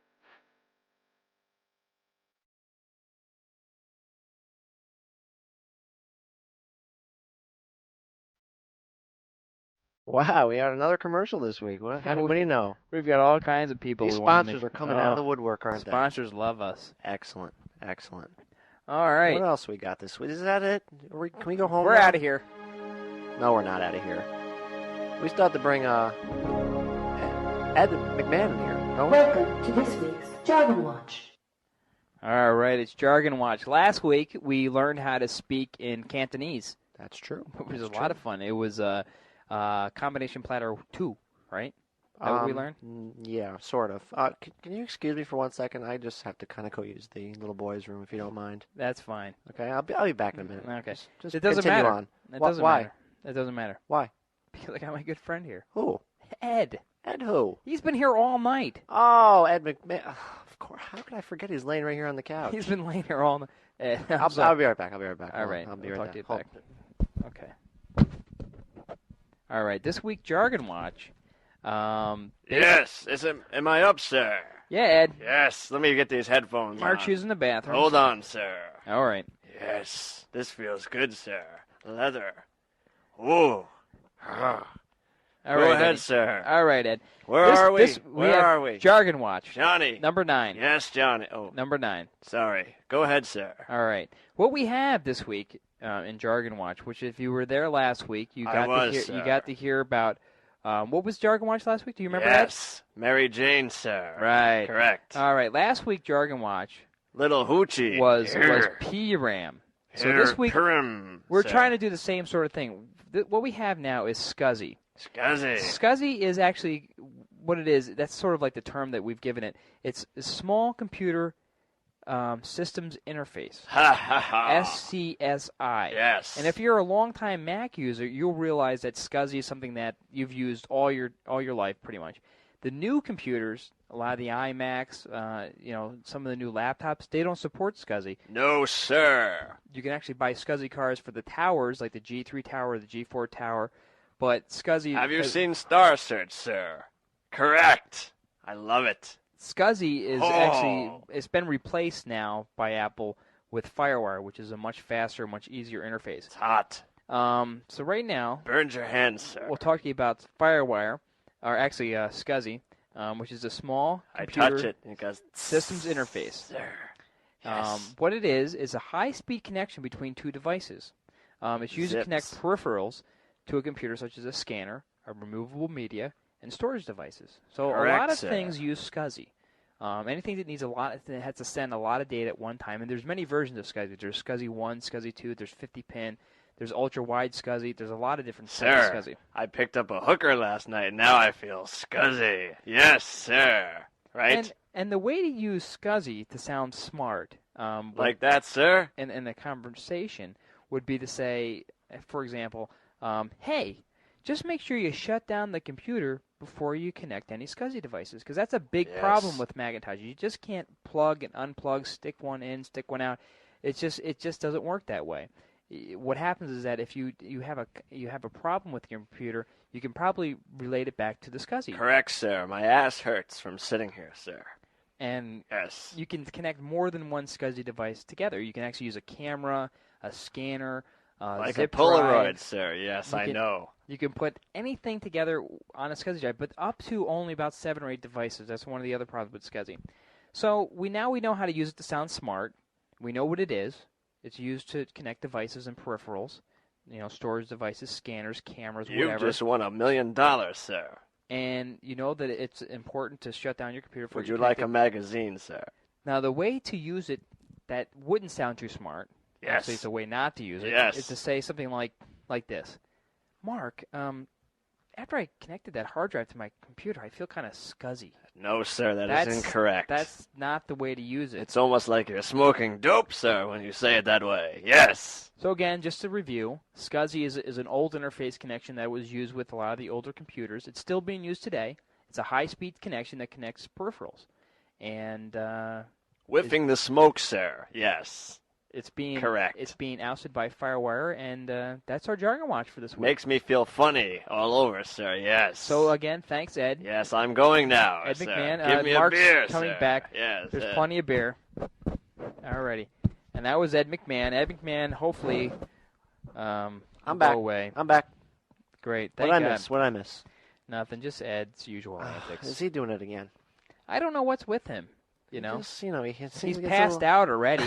Wow, we had another commercial this week. What do you know? We've got all kinds of people. These sponsors are coming out of the woodwork, aren't they? Sponsors love us. Excellent, excellent. All right. What else we got this week? Is that it? Can we go home? We're out of here. No, we're not out of here. We still have to bring Ed McMahon in here. Don't we? Welcome to this week's Jargon Watch. All right, it's Jargon Watch. Last week we learned how to speak in Cantonese. That's true. It was a lot of fun. It was Combination Platter 2, right? Is that what we learned? Yeah, sort of. Can you excuse me for 1 second? I just have to kind of go use the little boy's room, if you don't mind. That's fine. Okay, I'll be back in a minute. Okay. Just it doesn't continue matter. on. It doesn't Why? matter. It doesn't matter. Why? Because I got my good friend here. Who? Ed. Ed who? He's been here all night. Oh, Ed McMahon. Of course. How could I forget he's laying right here on the couch? He's been laying here all night. I'll be right back. All right. I'll be We'll right talk to you back. back. Okay. All right. This week, Jargon Watch. Yes. Am I up, sir? Yeah, Ed. Yes. Let me get these headphones Mark's on. using the bathroom. Hold on, sir. All right. Yes. This feels good, sir. Leather. Ooh. All Go right, ahead, Eddie. sir. All right, Ed. Where are we? We Where have are we? Jargon Watch. Johnny. Number 9. Yes, Johnny. Oh, Number 9. sorry. Go ahead, sir. All right. What we have this week in Jargon Watch, which if you were there last week, you got to hear about. What was Jargon Watch last week? Do you remember that? Yes. Mary Jane, sir. Right. Correct. All right. Last week, Jargon Watch Little Hoochie. was Here. P-Ram. So Here, this week, Purim, we're sir. trying to do the same sort of thing. What we have now is Scuzzy. Scuzzy. Scuzzy is actually what it is. That's sort of like the term that we've given it. It's a small computer systems interface. Ha ha ha. SCSI. Yes. And if you're a longtime Mac user, you'll realize that Scuzzy is something that you've used all your life pretty much. The new computers, a lot of the iMacs, some of the new laptops, they don't support Scuzzy. No, sir. You can actually buy Scuzzy cards for the towers, like the G3 tower, the G4 tower, but Scuzzy... Have you seen Star Search, sir? Correct. I love it. Scuzzy is actually... It's been replaced now by Apple with FireWire, which is a much faster, much easier interface. It's hot. So right now... Burns your hands, sir. We'll talk to you about FireWire, or actually Scuzzy, which is a small computer I touch it, and it goes... systems interface. Sir. Yes. What it is a high-speed connection between two devices. It's used to connect peripherals to a computer, such as a scanner, a removable media, and storage devices. So Correct, a lot of sir. things use Scuzzy. Anything that needs that has to send a lot of data at one time, and there's many versions of Scuzzy. There's Scuzzy 1, Scuzzy 2, there's 50-pin, there's ultra-wide Scuzzy, there's a lot of different types of Scuzzy. I picked up a hooker last night, and now I feel Scuzzy. Yes, sir. Right? And the way to use Scuzzy to sound smart, like that, sir? in a conversation, would be to say, for example, hey, just make sure you shut down the computer before you connect any Scuzzy devices, because that's a big problem with Macintosh. You just can't plug and unplug, stick one in, stick one out. It just doesn't work that way. What happens is that if you have a problem with your computer, you can probably relate it back to the Scuzzy. Correct, sir. My ass hurts from sitting here, sir. And yes, you can connect more than one Scuzzy device together. You can actually use a camera, a scanner, like zip a Polaroid, drive. sir. Yes, I know. You can put anything together on a Scuzzy drive, but up to only about 7 or 8 devices. That's one of the other problems with Scuzzy. So we know how to use it to sound smart. We know what it is. It's used to connect devices and peripherals, storage devices, scanners, cameras, whatever. You just won $1 million, sir. And you know that it's important to shut down your computer. Would you like a magazine, sir? Now, the way to use it that wouldn't sound too smart, yes, actually it's a way not to use it, yes, is to say something like this. Mark, after I connected that hard drive to my computer, I feel kind of Scuzzy. No, sir, that's incorrect. That's not the way to use it. It's almost like you're smoking dope, sir, when you say it that way. Yes. So again, just to review, Scuzzy is an old interface connection that was used with a lot of the older computers. It's still being used today. It's a high-speed connection that connects peripherals. And whiffing the smoke, sir. Yes. It's being correct. It's being ousted by FireWire, and that's our Jargon Watch for this week. Makes me feel funny all over, sir. Yes. So again, thanks, Ed. Yes, I'm going now. Ed sir. McMahon. Give me Mark's a beer, coming sir. back. Yes. There's plenty of beer. Alrighty, and that was Ed McMahon. Ed McMahon, hopefully, I'm will back. Go away. I'm back. Great. What Thank I God. miss? What I miss? Nothing. Just Ed's usual antics. Is he doing it again? I don't know what's with him. Just, he's passed out already.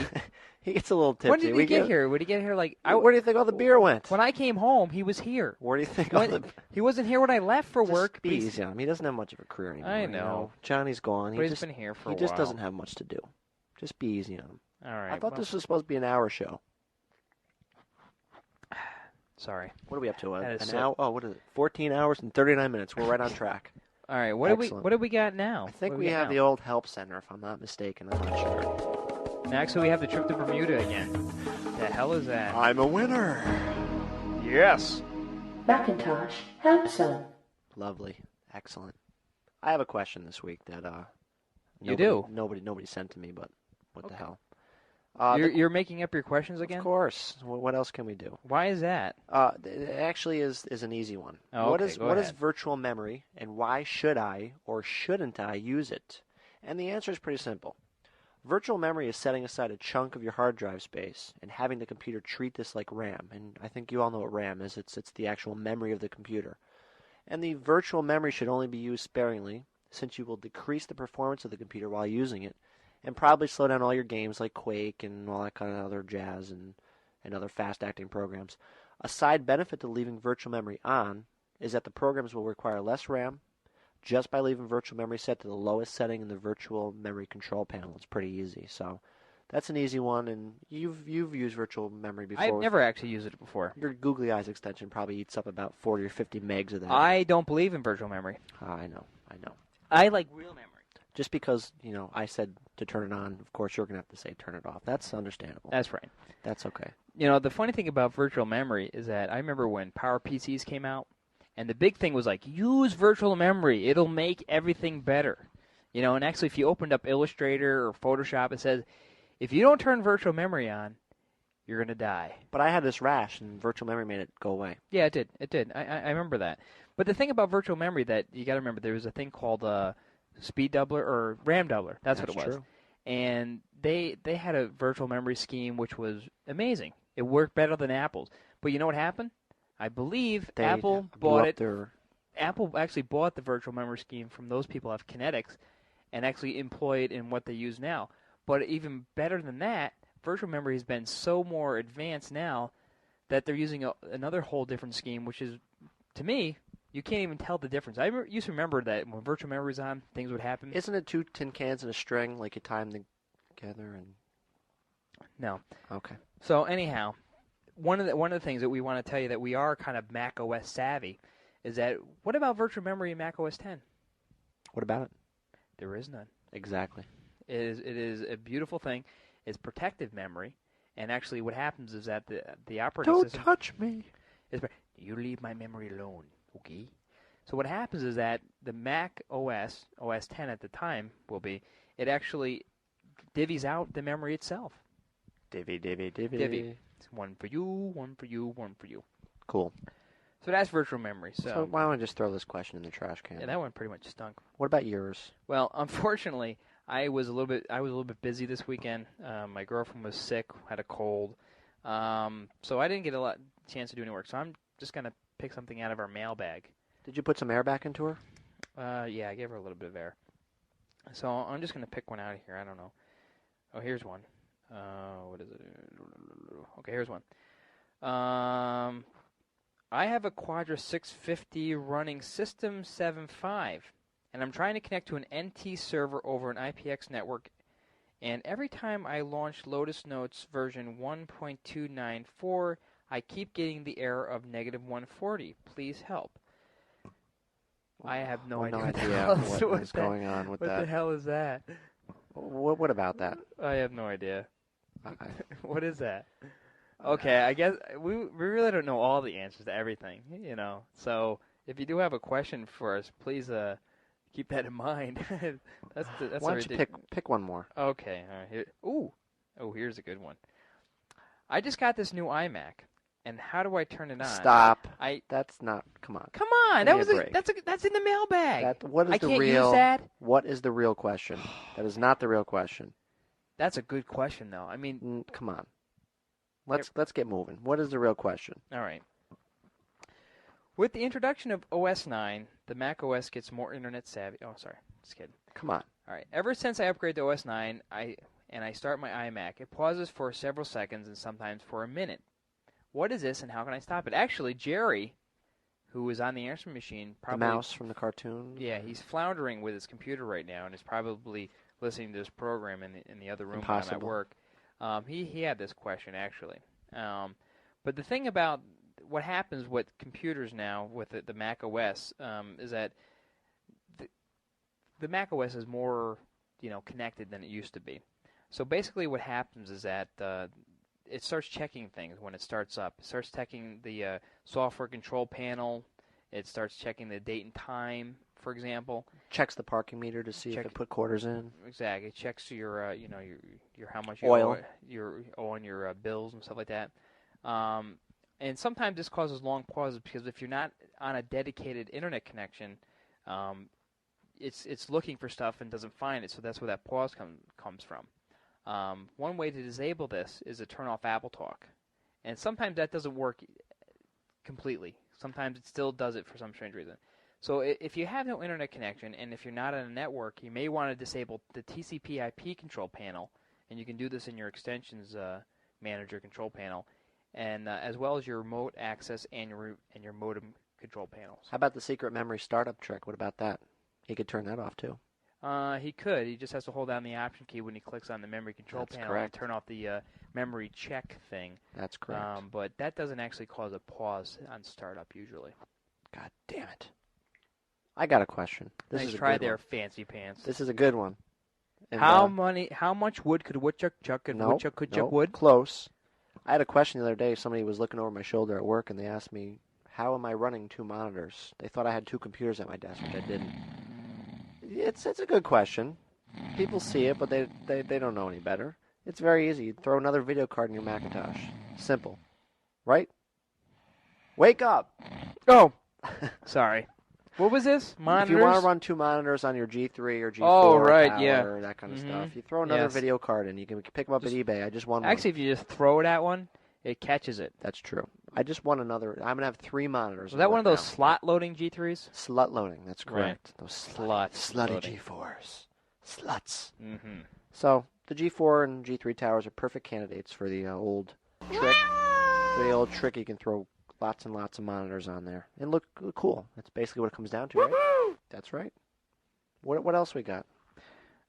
He gets a little tipsy. When did he get here? Would he get here where do you think all the beer went? When I came home, he was here. Where do you think He wasn't here when I left for work. Be easy on him. He doesn't have much of a career anymore. I know. Johnny's gone. But he's been here for a while. He just doesn't have much to do. Just be easy on him. All right. I thought this was supposed to be an hour show. Sorry. What are we up to? An hour? Oh, what is it? 14 hours and 39 minutes. We're right on track. All right. What do we got now? I think we have the old help center, if I'm not mistaken. I'm not sure. Next, we have the trip to Bermuda again. The hell is that? I'm a winner. Yes. Macintosh Help Zone. Lovely. Excellent. I have a question this week that nobody sent to me, but what the hell? You're making up your questions again? Of course. What else can we do? Why is that? It actually is an easy one. Oh, what okay, is virtual memory, and why should I or shouldn't I use it? And the answer is pretty simple. Virtual memory is setting aside a chunk of your hard drive space and having the computer treat this like RAM. And I think you all know what RAM is. It's the actual memory of the computer. And the virtual memory should only be used sparingly, since you will decrease the performance of the computer while using it, and probably slow down all your games like Quake and all that kind of other jazz and other fast-acting programs. A side benefit to leaving virtual memory on is that the programs will require less RAM just by leaving virtual memory set to the lowest setting in the virtual memory control panel. It's pretty easy. So that's an easy one, and you've used virtual memory before. I've never actually used it before. Your Googly Eyes extension probably eats up about 40 or 50 megs of that. I don't believe in virtual memory. I know. I like real memory. Just because, I said to turn it on, of course you're going to have to say turn it off. That's understandable. That's right. That's okay. The funny thing about virtual memory is that I remember when Power PCs came out, and the big thing was like, use virtual memory. It'll make everything better. And actually if you opened up Illustrator or Photoshop, it says, if you don't turn virtual memory on, you're going to die. But I had this rash, and virtual memory made it go away. Yeah, it did. It did. I remember that. But the thing about virtual memory that you got to remember, there was a thing called speed doubler or RAM doubler. That's what it was. True. And they had a virtual memory scheme which was amazing. It worked better than Apple's. But you know what happened? I believe Apple bought it. Apple actually bought the virtual memory scheme from those people who have Kinetics and actually employ it in what they use now. But even better than that, virtual memory has been so more advanced now that they're using another whole different scheme, which is, to me, you can't even tell the difference. I used to remember that when virtual memory was on, things would happen. Isn't it 2 tin cans and a string, like you tie them together? And no. Okay. So anyhow, one of the things that we want to tell you that we are kind of Mac OS savvy is that what about virtual memory in Mac OS 10? What about it? There is none. Exactly. It is a beautiful thing. It's protective memory, and actually what happens is that the operating system... Don't touch me. You leave my memory alone, okay? So what happens is that the Mac OS 10 at the time it actually divvies out the memory itself. Divvy. It's one for you, one for you, one for you. Cool. So that's virtual memory. So why don't I just throw this question in the trash can? Yeah, that one pretty much stunk. What about yours? Well, unfortunately, I was a little bit busy this weekend. My girlfriend was sick, had a cold, so I didn't get a chance to do any work. So I'm just gonna pick something out of our mailbag. Did you put some air back into her? Yeah, I gave her a little bit of air. So I'm just gonna pick one out of here. I don't know. Oh, here's one. What is it? Okay, here's one. I have a Quadra 650 running System 7.5, and I'm trying to connect to an NT server over an IPX network, and every time I launch Lotus Notes version 1.294, I keep getting the error of -140. Please help. I have no idea what is going on with that. What the hell is that? What about that? I have no idea. What is that? Okay, I guess we really don't know all the answers to everything, So if you do have a question for us, please keep that in mind. that's Why don't you pick one more? Okay. All right, here's a good one. I just got this new iMac, and how do I turn it on? Stop. That's not. Come on. Come on. That's in the mailbag. What is the real question? That is not the real question. That's a good question, though. I mean, come on. Let's get moving. What is the real question? All right. With the introduction of OS 9, the Mac OS gets more internet savvy. Oh, sorry. Just kidding. Come on. All right. Ever since I upgrade to OS 9, I start my iMac, it pauses for several seconds and sometimes for a minute. What is this and how can I stop it? Actually, Jerry, who was on the answering machine, probably... The mouse from the cartoon? Yeah, he's floundering with his computer right now and is probably listening to this program in the other room when I'm at work. He had this question, actually. But the thing about what happens with computers now, with the Mac OS, is that the Mac OS is more, connected than it used to be. So basically what happens is that it starts checking things when it starts up. It starts checking the software control panel. It starts checking the date and time. for example. Checks the parking meter to see if it put quarters in. Exactly. It checks your your how much you oil owe on your bills and stuff like that. And sometimes this causes long pauses because if you're not on a dedicated internet connection, it's looking for stuff and doesn't find it. So that's where that pause comes from. One way to disable this is to turn off Apple Talk, and sometimes that doesn't work completely. Sometimes it still does it for some strange reason. So if you have no internet connection and if you're not on a network, you may want to disable the TCP/IP control panel, and you can do this in your extensions manager control panel, and as well as your remote access and your modem control panels. How about the secret memory startup trick? What about that? He could turn that off too. He could. He just has to hold down the option key when he clicks on the memory control panel and turn off the memory check thing. That's correct. But that doesn't actually cause a pause on startup usually. God damn it. I got a question. This nice is a try good there, one. fancy pants. This is a good one. And, how much wood could woodchuck chuck and nope, woodchuck could chuck wood? Close. I had a question the other day. Somebody was looking over my shoulder at work, and they asked me, how am I running 2 monitors? They thought I had 2 computers at my desk, which I didn't. It's a good question. People see it, but they don't know any better. It's very easy. You throw another video card in your Macintosh. Simple. Right? Wake up! Oh! Sorry. What was this? Monitors? If you want to run 2 monitors on your G3 or G4 power, that kind of stuff, you throw another video card in. You can pick them up at eBay. I just won one. Actually, if you just throw it at one, it catches it. That's true. I just won another. I'm going to have 3 monitors. Was that one of those slot-loading G3s? Slut loading, that's correct. Right. Those slutty loading. G4s. Sluts. Mm-hmm. So, the G4 and G3 towers are perfect candidates for the old trick. The old trick, you can throw lots and lots of monitors on there and look cool. That's basically what it comes down to, right? That's right. What else we got?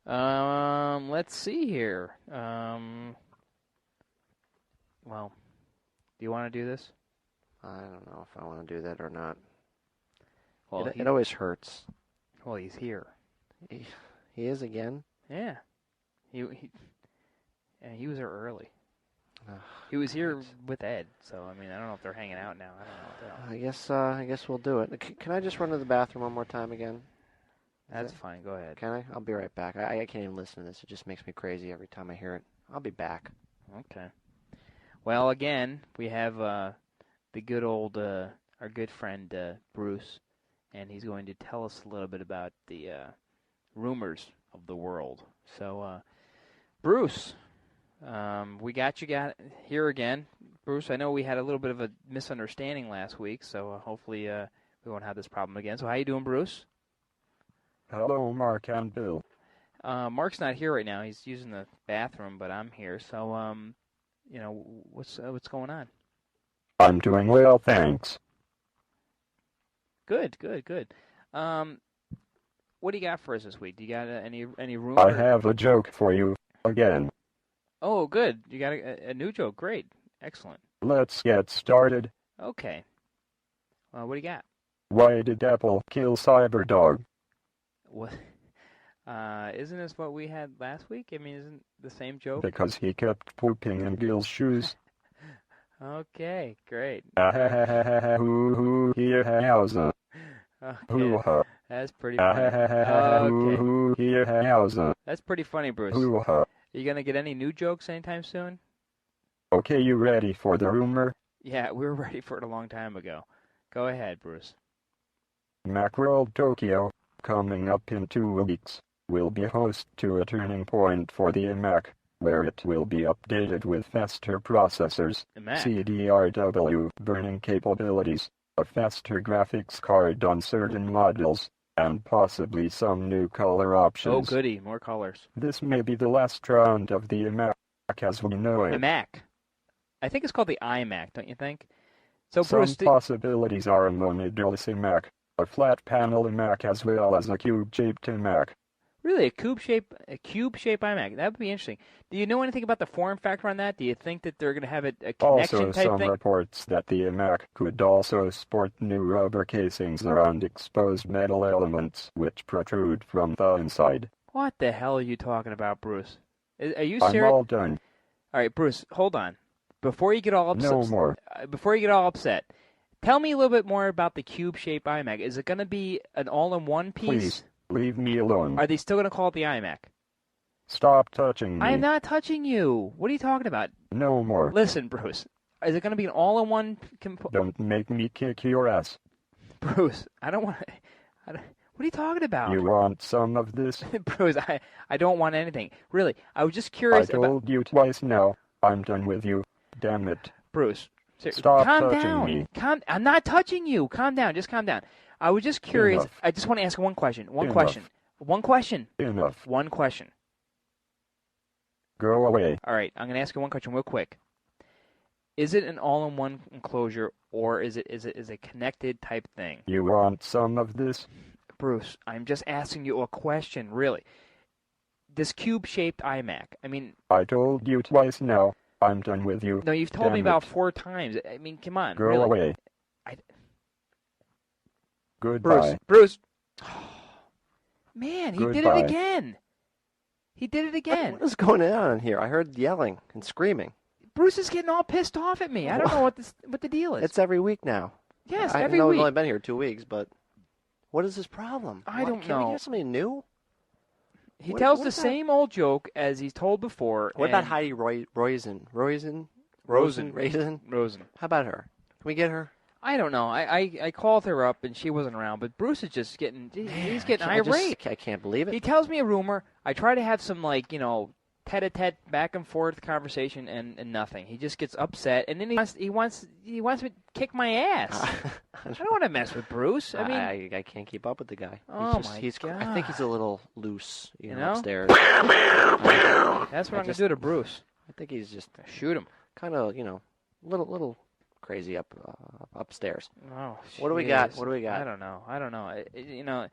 Let's see here. Well, do you want to do this? I don't know if I want to do that or not. Well, it always hurts. Well, he's here. He is again? Yeah. He was there early. He was here with Ed, so I mean, I don't know if they're hanging out now. I don't know. I guess we'll do it. Can I just run to the bathroom one more time again? That's fine. Go ahead. Can I? I'll be right back. I can't even listen to this. It just makes me crazy every time I hear it. I'll be back. Okay. Well, again, we have the good old our good friend Bruce, and he's going to tell us a little bit about the rumors of the world. So, Bruce. We got you here again. Bruce, I know we had a little bit of a misunderstanding last week, so hopefully we won't have this problem again. So how you doing, Bruce? Hello, Mark and Bill. Mark's not here right now. He's using the bathroom, but I'm here. So, what's going on? I'm doing well, thanks. Good. What do you got for us this week? Do you got any rumors? I have a joke for you again. Oh, good. You got a new joke. Great. Excellent. Let's get started. Okay. What do you got? Why did Apple kill Cyberdog? What? Isn't this what we had last week? I mean, isn't the same joke? Because he kept pooping in Gil's shoes. Okay, great. Hoo here howza. Okay. That's pretty funny. Okay. Here howza. That's pretty funny, Bruce. Hoo-ha. You gonna get any new jokes anytime soon? Okay, you ready for the rumor? Yeah, we were ready for it a long time ago. Go ahead, Bruce. Macworld Tokyo, coming up in 2 weeks, will be host to a turning point for the iMac, where it will be updated with faster processors, CDRW burning capabilities, a faster graphics card on certain models, and possibly some new color options. Oh, goody, more colors. This may be the last round of the iMac as we know it. iMac. I think it's called the iMac, don't you think? So, some Bruce, possibilities are a mono-dose iMac, a flat panel iMac, as well as a cube-shaped iMac. Really, a cube shape iMac? That would be interesting. Do you know anything about the form factor on that? Do you think that they're going to have a connection also, type some thing? reports that the iMac could also sport new rubber casings around exposed metal elements which protrude from the inside. What the hell are you talking about, Bruce? Are you I'm serious? all done. All right, Bruce, hold on. Before you get all upset, No more. Before you get all upset, Tell me a little bit more about the cube-shaped iMac. Is it going to be an all-in-one piece? Please, leave me alone. Are they still going to call it the iMac? Stop touching me. I am not touching you. What are you talking about? No more. Listen, Bruce. Is it going to be an all-in-one? Don't make me kick your ass. Bruce, I don't want. What are you talking about? You want some of this? Bruce, I don't want anything. Really, I was just curious. I told you twice now. I'm done with you. Damn it. Bruce, stop calm touching down. me. I'm not touching you. Calm down. Just calm down. I was just curious. Enough. I just want to ask one question. One Enough. question. One question. Enough. One question. Go away. All right, I'm going to ask you one question real quick. Is it an all-in-one enclosure, or is it connected type thing? You want some of this? Bruce, I'm just asking you a question, really. This cube-shaped iMac, I mean... I told you twice now. I'm done with you. No, you've told me Damn about it. 4 times. I mean, come on. Go really. away. Goodbye. Bruce. Man, he did Goodbye. it again. He did it again. What is going on here? I heard yelling and screaming. Bruce is getting all pissed off at me. I don't know what the deal is. It's every week now. Yes, I every know week. we've only been here 2 weeks, but what is his problem? I don't Can't know. we hear something new? He What- tells what the is that? same old joke as he's told before. What about and- Heidi Roizen? Rosen. How about her? Can we get her? I don't know. I called her up and she wasn't around, but Bruce is just getting he's getting irate. I can't believe it. He tells me a rumor. I try to have some tete-a-tete back and forth conversation and nothing. He just gets upset and then he wants me to kick my ass. I don't want to mess with Bruce. I mean, I can't keep up with the guy. Oh, he's my I think he's God. a little loose, you know, know? upstairs. that's what I'm gonna do to Bruce. I think he's just shoot him. Kind of, little crazy upstairs. Oh, what do we got? jeez. What do we got? I don't know.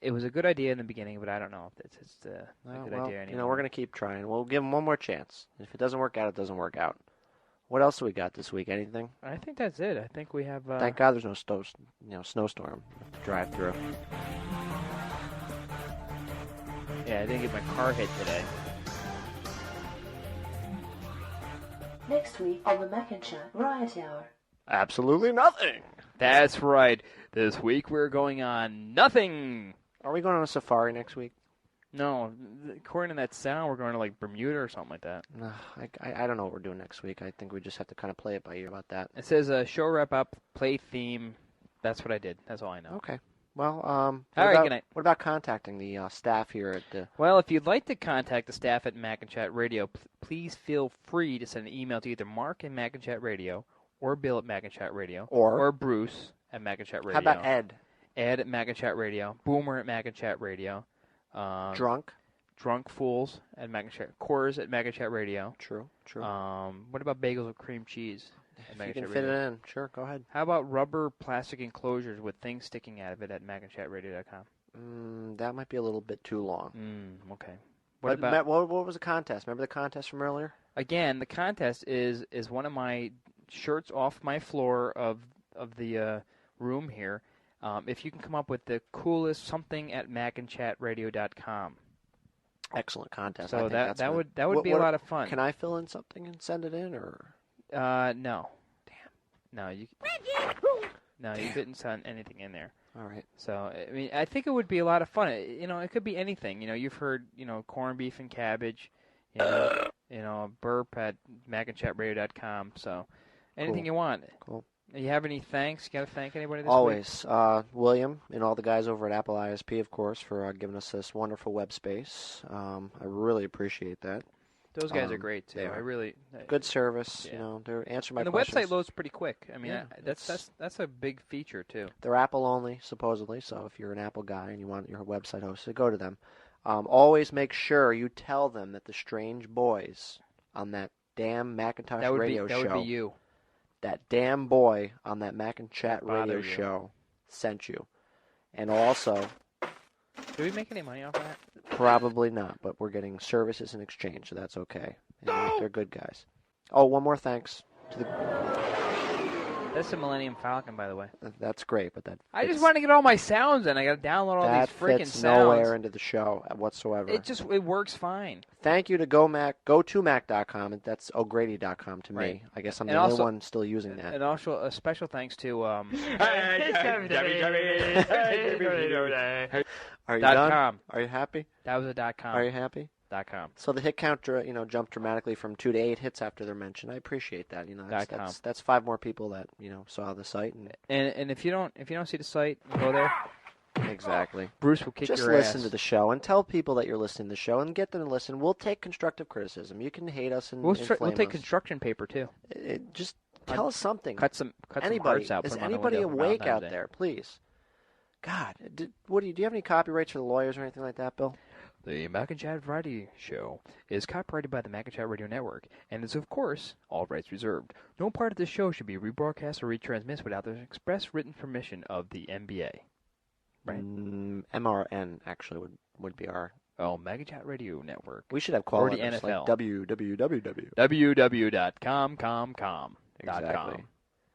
It was a good idea in the beginning, but I don't know if it's a good idea anymore. We're gonna keep trying. We'll give him one more chance. If it doesn't work out, it doesn't work out. What else do we got this week? Anything? I think that's it. I think we have. Thank God there's no snowstorm. Drive through. Yeah, I didn't get my car hit today. Next week on the Macinchat Variety Hour. Absolutely nothing. That's right. This week we're going on nothing. Are we going on a safari next week? No, according to that sound, we're going to Bermuda or something like that. No, I don't know what we're doing next week. I think we just have to kind of play it by ear about that. It says show wrap up, play theme. That's what I did. That's all I know. Okay. Well, all right, good night. What about contacting the staff here at the... Well, if you'd like to contact the staff at Macinchat Radio, please feel free to send an email to either Mark at Macinchat Radio or Bill at Macinchat Radio or Bruce at Macinchat Radio. How about Ed? Ed at Macinchat Radio, Boomer at Macinchat Radio. Drunk Fools at Macinchat, Coors at Macinchat Radio. True. What about bagels with cream cheese? If you can fit it in, sure, go ahead. How about rubber plastic enclosures with things sticking out of it at MacinChatRadio.com? That might be a little bit too long. Okay. What was the contest? Remember the contest from earlier? Again, the contest is one of my shirts off my floor of the room here. If you can come up with the coolest something at MacinChatRadio.com. Excellent contest. So that would be a lot of fun. Can I fill in something and send it in, or? No. Damn. No, you. No, you couldn't send anything in there. All right. So I mean, I think it would be a lot of fun. It could be anything. You've heard corned beef and cabbage. Burp at MacinChatRadio.com. So anything Cool. you want. Cool. You have any thanks? You got to thank anybody this Always. William and all the guys over at Apple ISP, of course, for giving us this wonderful web space. I really appreciate that. Those guys are great too. They are. I really good service. Yeah. They're answering my and the questions. website loads pretty quick. I mean, Yeah, that's a big feature too. They're Apple only, supposedly. So if you're an Apple guy and you want your website hosted, go to them. Always make sure you tell them that the strange boys on that damn Macintosh radio show. That would be you. That damn boy on that Macinchat radio you. show sent you. And also, do we make any money off that? Probably not, but we're getting services in exchange, so that's okay. And they're good guys. Oh, one more thanks to the That's the Millennium Falcon, by the way. That's great, but I just want to get all my sounds in. I got to download all these freaking fits sounds. nowhere into the show whatsoever. It works fine. Thank you to go2mac.com. That's O'Grady.com to Right. me. I guess I'm And the only also- one still using that. And also a special thanks to Are you done? .com. Are you happy? That was a .com. Are you happy? .com. So the hit count, jumped dramatically from 2 to 8 hits after their mention. I appreciate that. That's 5 more people that saw the site. And if you don't see the site, go there. Exactly. Bruce will kick Just your ass. listen to the show and tell people that you're listening to the show and get them to listen. We'll take constructive criticism. You can hate us and We'll inflame take us. construction paper too. Just tell us something. Cut some anybody. parts out. Is put 'em on the anybody window for awake Valentine's out Day. there? Please. God, do you have any copyrights for the lawyers or anything like that, Bill? The Macinchat Variety Show is copyrighted by the Macinchat Radio Network and is, of course, all rights reserved. No part of this show should be rebroadcast or retransmitted without the express written permission of the NBA. Right? MRN actually would be our... Oh, Macinchat Radio Network. We should have call or the letters NFL. like www. www.com. Exactly.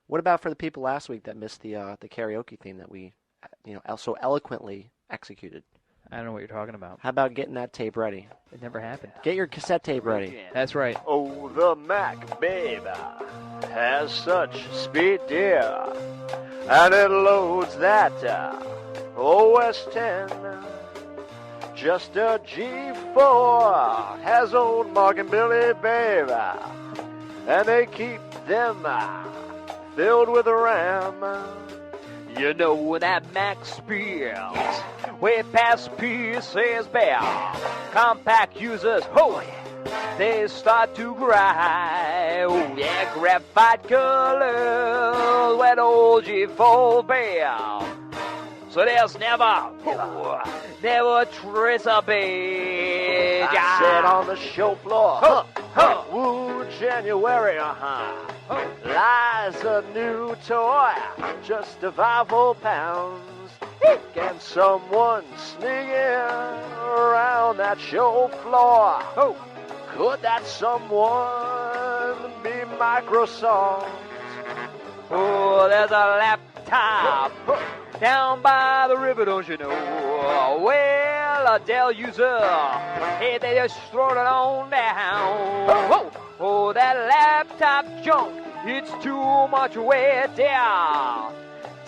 What about for the people last week that missed the karaoke theme that we, so eloquently executed? I don't know what you're talking about. How about getting that tape ready? It never happened. Get your cassette tape ready. That's right. Oh, the Mac, babe, has such speed, dear, and it loads that OS 10. Just a G4 has old Mark and Billy, babe, and they keep them filled with RAM. You know that Mac speeds way past PC's bell. Compact users, oh yeah, they start to cry. Oh yeah, graphite color when old G4 bell. So there's never trace of beige. I said on the show floor, woo, January, lies a new toy, just about £4. Can someone sneak in around that show floor? Could that someone be Microsoft? Oh, there's a laptop down by the river, don't you know? Well, a Dell user, hey, they just throw it on down. Oh, that laptop junk, it's too much weight there.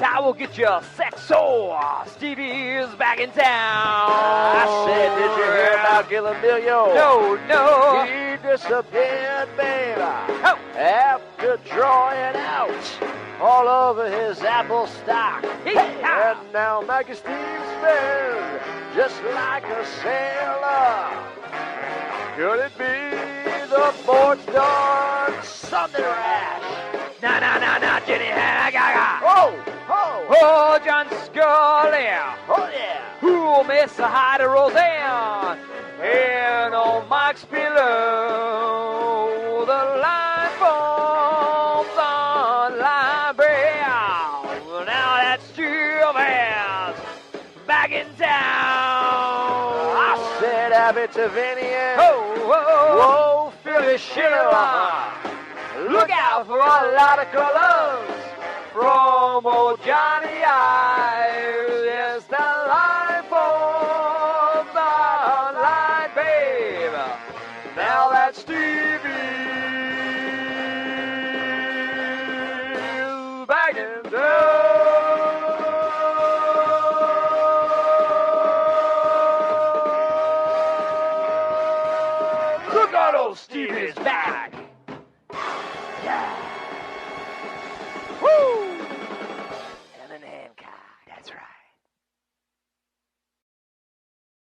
I will get you sex sore. Stevie's back in town. I said, did you hear about Gillemilio? No. He disappeared, baby. After drawing out all over his Apple stock. And now Maggie Steve's spins just like a sailor. Could it be the board's done something rash? No, Jenny Hagaga. Oh, John Scully. Oh, yeah. Who'll miss the hide of Roseanne? And on Mike's pillow, the line forms on line brown. Now that's Stevens back in town. I said Abitivian. Whoa, Philly Schiller. Look out for a lot of colors from old Johnny I.